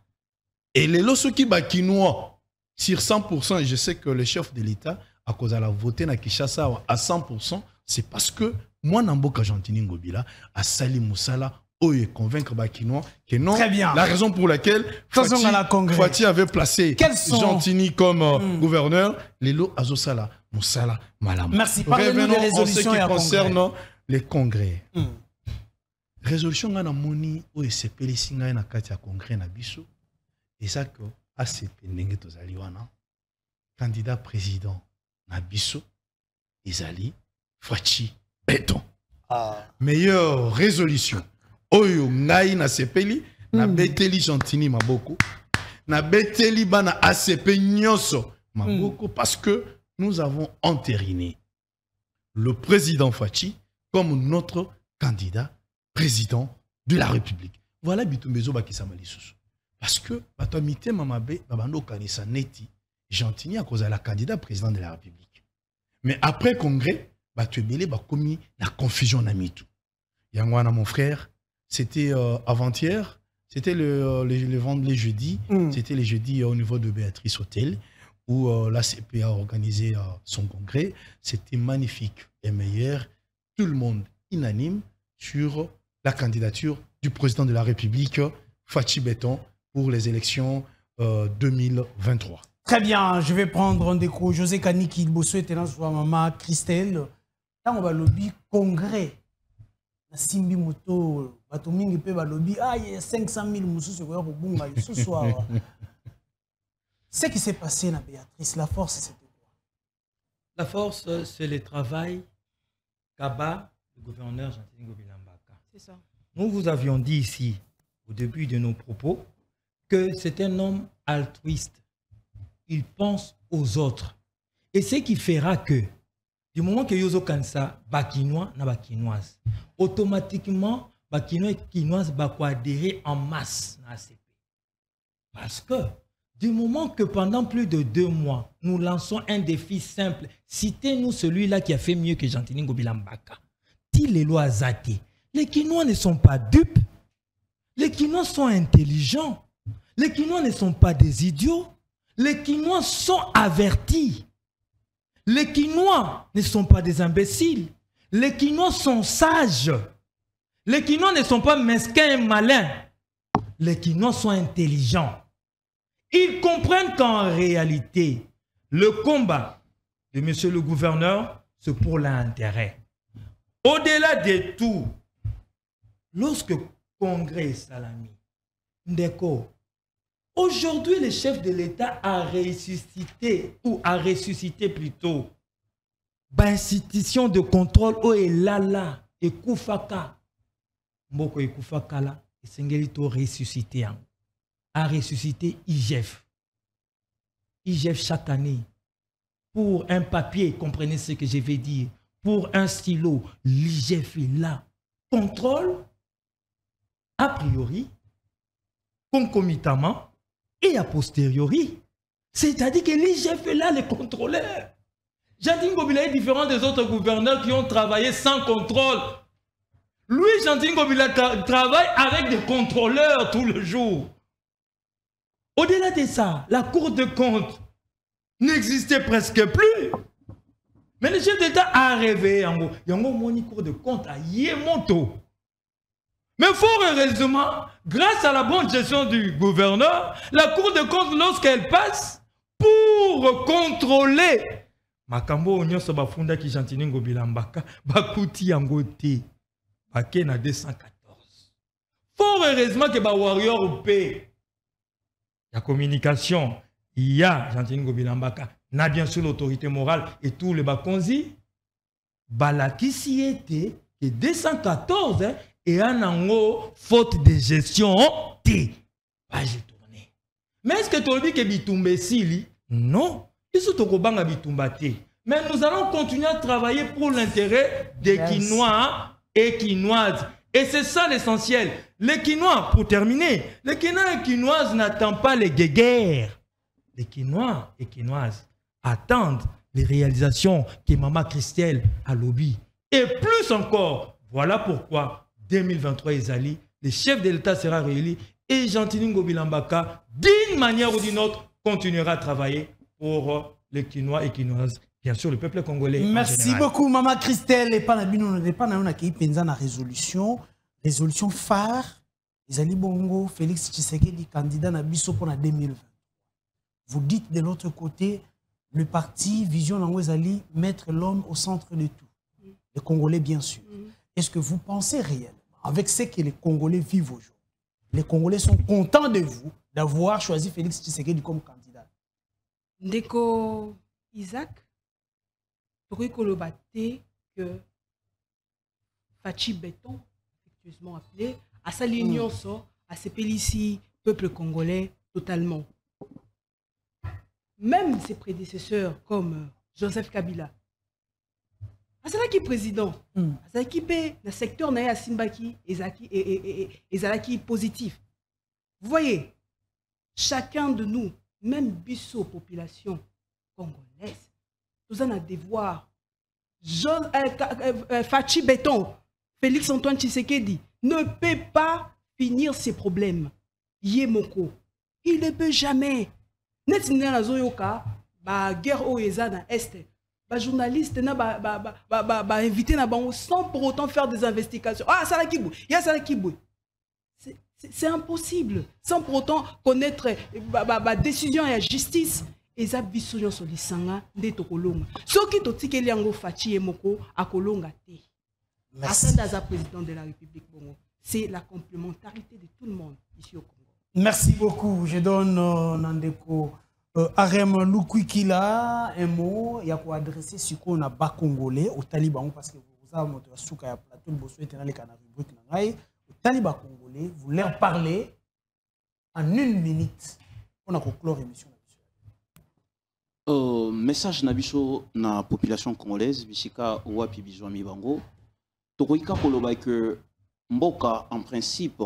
Et les lots qui bakinois sur 100%, et je sais que le chef de l'État à cause de la voté na Kinshasa à 100%, c'est parce que moi Namboka Gentini Ngobila a sali musala oyo convaincre bakinois que non. Très bien. La raison pour laquelle Fati avait placé Gentini comme gouverneur, les lots azosala musala malam. Merci. Parlez-nous des résolutions qui concernent les congrès. Résolution na moni o esepeli singa na kati ya congrès na biso. Et ça que ACP ndenge tozali wana candidat président na biso ezali Fachi Beton. Meilleure résolution oyo ngai na sepeli na beteli Gentini maboko na beteli bana ACP nyonso maboko parce que nous avons entériné le président Fachi comme notre candidat président de la République. Voilà bitumbezo bakisama lisusu. Parce que batomité mamabe babando kanisa neti Gentini a causé la candidat président de la République. Mais après congrès, batubele ba commis la confusion na mitu. Yangwana mon frère, c'était avant-hier, c'était le vendredi jeudi, c'était le jeudi au niveau de Béatrice Hôtel où l'ACP a organisé son congrès. C'était magnifique et meilleur. Tout le monde unanime sur la candidature du président de la République, Fachi Beton, pour les élections 2023. Très bien, je vais prendre un déco. José Kaniki, il bosse et maman Christelle. Quand on va lobby congrès, Simbi Moto, Batomingi pe lobby, ah il y a 500 000 moussous sur le bunga ce soir. Ce qui s'est passé na Béatrice, la force c'était quoi? La force c'est le travail qu'abat le gouverneur Gentini Ngobila-Mbaka. C'est ça. Nous vous avions dit ici au début de nos propos que c'est un homme altruiste. Il pense aux autres. Et ce qui fera que, du moment que Yozo Kansa, Bakinois, na Bakinoise, automatiquement, Bakinois et Kinoises vont adhérer en masse à ACP. Parce que, du moment que pendant plus de 2 mois, nous lançons un défi simple, citez-nous celui-là qui a fait mieux que Gentini Ngobila-Mbaka. Si les lois Zate, les Kinois ne sont pas dupes, les Kinois sont intelligents. Les Kinois ne sont pas des idiots. Les Kinois sont avertis. Les Kinois ne sont pas des imbéciles. Les Kinois sont sages. Les Kinois ne sont pas mesquins et malins. Les Kinois sont intelligents. Ils comprennent qu'en réalité, le combat de monsieur le gouverneur, c'est pour l'intérêt. Au-delà de tout, lorsque Congrès Salami, Ndeko, aujourd'hui, le chef de l'État a ressuscité, ou a ressuscité plutôt, l'institution de contrôle où est là, et Koufaka. Mboko et Koufaka là, et Sengelito ressuscité, a ressuscité IGF. IGF chaque année, pour un papier, comprenez ce que je vais dire, pour un stylo, l'IGF est là, contrôle, a priori, concomitamment et a posteriori. C'est-à-dire que l'IGF est là, les contrôleurs. Jean-Tine Ngobila est différent des autres gouverneurs qui ont travaillé sans contrôle. Lui, Jean-Tine Ngobila travaille avec des contrôleurs tout le jour. Au-delà de ça, la Cour de compte n'existait presque plus. Mais le chef d'État a rêvé. Il y a une Cour de compte à Yemoto. Mais fort heureusement, grâce à la bonne gestion du gouverneur, la Cour de compte, lorsqu'elle passe, pour contrôler Makambo Onyoso Bafunda qui Jean-Tine Ngobila Mbaka, Bakuti Yangote, Baké na 214. Fort heureusement que ba warrior au paix. La communication, il y a Jean-Tine Ngobila Mbaka, n'a bien sûr l'autorité morale et tout le Bakonzi. Balaki si était que 214 et un ango faute de gestion T. Page tournée. Mais est-ce que tu as dit que Bitumbe Sili? Non. Ils sont au Kobanga Bitumbate. Mais nous allons continuer à travailler pour l'intérêt des Quinois et Quinoises. Et c'est ça l'essentiel. Les Quinois, pour terminer, les Quinois et Quinoises n'attendent pas les guéguerres. Les Quinois et Quinoises attendent les réalisations que Maman Christelle a lobby. Et plus encore, voilà pourquoi 2023 Ezali, le chef de l'État sera réélu et Jean-Tine Ngobila Mbaka, d'une manière ou d'une autre, continuera à travailler pour les Quinois et Quinoises, bien sûr le peuple congolais. Merci beaucoup, Maman Christelle. Et pas na qui pensa na résolution phare. Ezali Bongo, Félix Tshisekedi, candidat na biso pour la 2020. Vous dites de l'autre côté, le parti Vision Nango Ezali, mettre l'homme au centre de tout. Les Congolais, bien sûr. Est-ce que vous pensez réellement, avec ce que les Congolais vivent aujourd'hui, les Congolais sont contents de vous d'avoir choisi Félix Tshisekedi comme candidat? Ndeko Isaac, pour que Fachi Béton, effectivement appelé, à sa ligne à ses ici, peuple congolais totalement. Même ses prédécesseurs comme Joseph Kabila, à cela qui est président, à cela qui est le secteur na Simbaki et Zalaki positif. Vous voyez, chacun de nous, même bisso population congolaise, nous avons un devoir. Fachi Béton, Félix Antoine Tshisekedi ne peut pas finir ses problèmes. Yemoko, il ne peut jamais. Net na zoyoka, ba guerre au Eza na Est, ba journaliste na ba invité na bango sans pour autant faire des investigations. Ah ça la kibou, il y a ça la kibou. C'est impossible sans pour autant connaître ba décision et la justice. Eza biso sur les sanga de tokolonga. Soki totikeli yango Fachi Yemoko akolonga te. Asanda président de la République Bongo. C'est la complémentarité de tout le monde ici au Congo. Merci beaucoup. Je donne Nandeko Arem Lukwikila un mot. Il y a quoi adresser sur quoi on a bas congolais au Taliban parce que vous avez montré souka ya plateau le bosso était dans les Canaries Nangai au Taliban congolais. Vous leur parlez en 1 minute. On a conclure l'émission. Message nabiso na population congolaise bisika wapi bizwami bango. Tokoika koloba que mboka en principe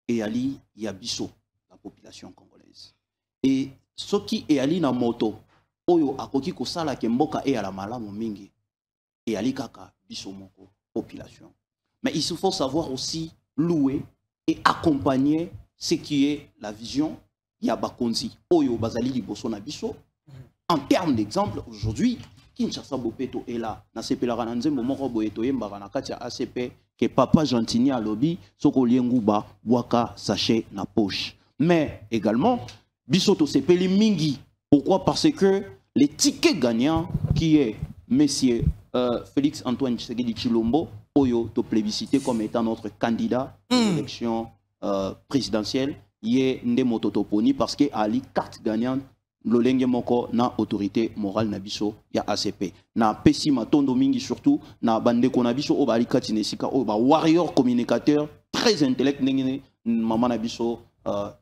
et ali yabiso la population congolaise. Et ce qui est ali na moto oyo akoki kosala ke mboka e ala malamu mingi et ali kaka biso moko population. Mais il faut savoir aussi louer et accompagner ce qui est la vision ya bakonzi oyo bazali liboso na biso. En termes d'exemple, aujourd'hui, Kinshasa Bopeto est là. Na CP la rananze momoko boyeto yemba na kati ya ACP que papa Gentini a lobby soko lienguba waka sachet na poche. Mais également bisoto CP li mingi. Pourquoi? Parce que les tickets gagnants qui est monsieur Félix Antoine Tshisekedi Tshilombo oyo to plébiscité comme étant notre candidat à l'élection présidentielle, yé ndemo totoponi parce que ali carte gagnante lolenge moko na autorité morale na biso ya ACP na pesi matondo mingi surtout na bandeko na biso o bali kati nesika o ba warrior communicateur très intellect ndenge mama na biso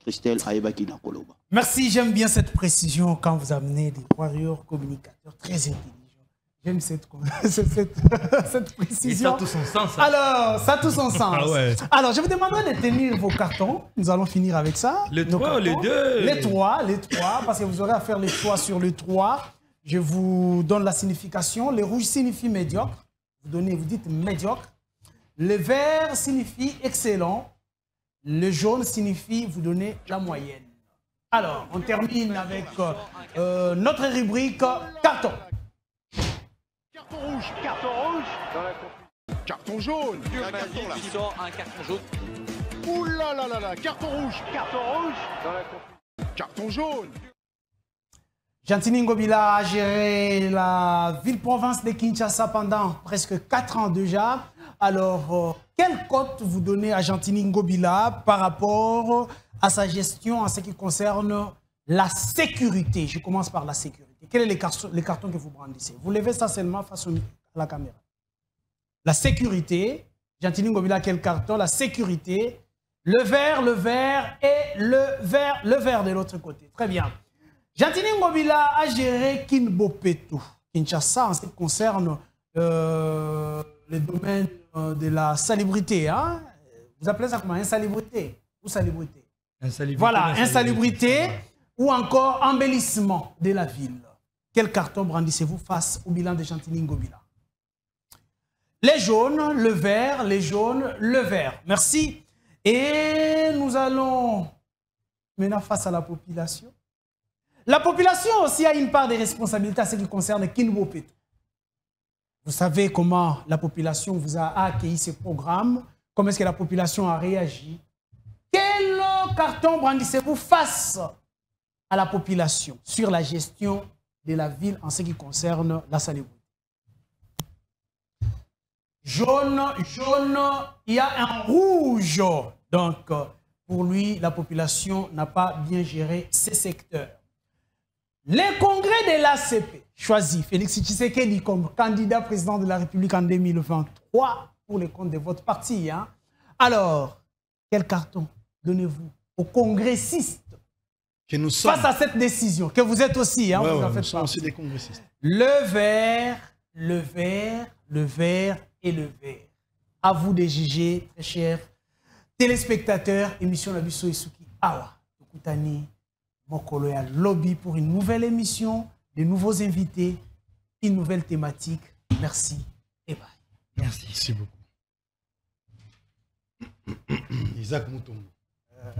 Christelle Aebaki Nakoloba. Merci, j'aime bien cette précision quand vous amenez des warriors communicateurs très intelligents. J'aime cette précision. Et ça a tout son sens. Hein. Alors, ça a tout son sens. Ah ouais. Alors, je vous demanderai de tenir vos cartons. Nous allons finir avec ça. Les Nos 3 ou les cartons. 2? Les 3, parce que vous aurez à faire les choix sur le 3. Je vous donne la signification. Le rouge signifie médiocre. Vous dites médiocre. Le vert signifie excellent. Le jaune signifie vous donner la moyenne. Alors, on termine avec notre rubrique carton. Carton rouge. Carton rouge. Carton jaune. Qui sort un carton jaune. Ouh là là là là. Carton rouge. Carton rouge. Carton jaune. Jantini Ngobila a géré la ville-province de Kinshasa pendant presque 4 ans déjà. Alors, quelle cote vous donnez à Jantini Ngobila par rapport à sa gestion en ce qui concerne la sécurité? Je commence par la sécurité. Quels sont les cartons que vous brandissez? Vous levez ça seulement face à la caméra. La sécurité, Jantini Ngobila, quel carton? La sécurité, le vert et le vert de l'autre côté. Très bien. Jantini Ngobila a géré Kinbopeto, Kinshasa, en ce qui concerne le domaine de la salubrité. Hein? Vous appelez ça comment? Insalubrité ou salubrité? Insalubrité. Voilà, insalubrité ou encore embellissement de la ville. Quel carton brandissez-vous face au bilan de Jantini Ngobila? Les jaunes, le vert, les jaunes, le vert. Merci. Et nous allons maintenant face à la population. La population aussi a une part de responsabilité à ce qui concerne Kinbopeto. Vous savez comment la population vous a accueilli ce programme, comment est-ce que la population a réagi. Quel carton brandissez-vous face à la population sur la gestion de la ville en ce qui concerne la salubrité? Jaune, il y a un rouge. Donc, pour lui, la population n'a pas bien géré ces secteurs. Le congrès de l'ACP choisit Félix Tshisekedi comme candidat président de la République en 2023 pour les comptes de votre parti. Hein? Alors, quel carton donnez-vous aux congressistes que nous sommes. Face à cette décision, que vous êtes aussi, hein, vous en faites nous sommes aussi des congressistes. Le vert, le vert, le vert et le vert. À vous de juger, très chers téléspectateurs, émission Nabiso Isuki Awa. Tukutani, Mokolo ya Lobby pour une nouvelle émission, de nouveaux invités, une nouvelle thématique. Merci et bye. Merci. Merci beaucoup. Isaac Moutombo.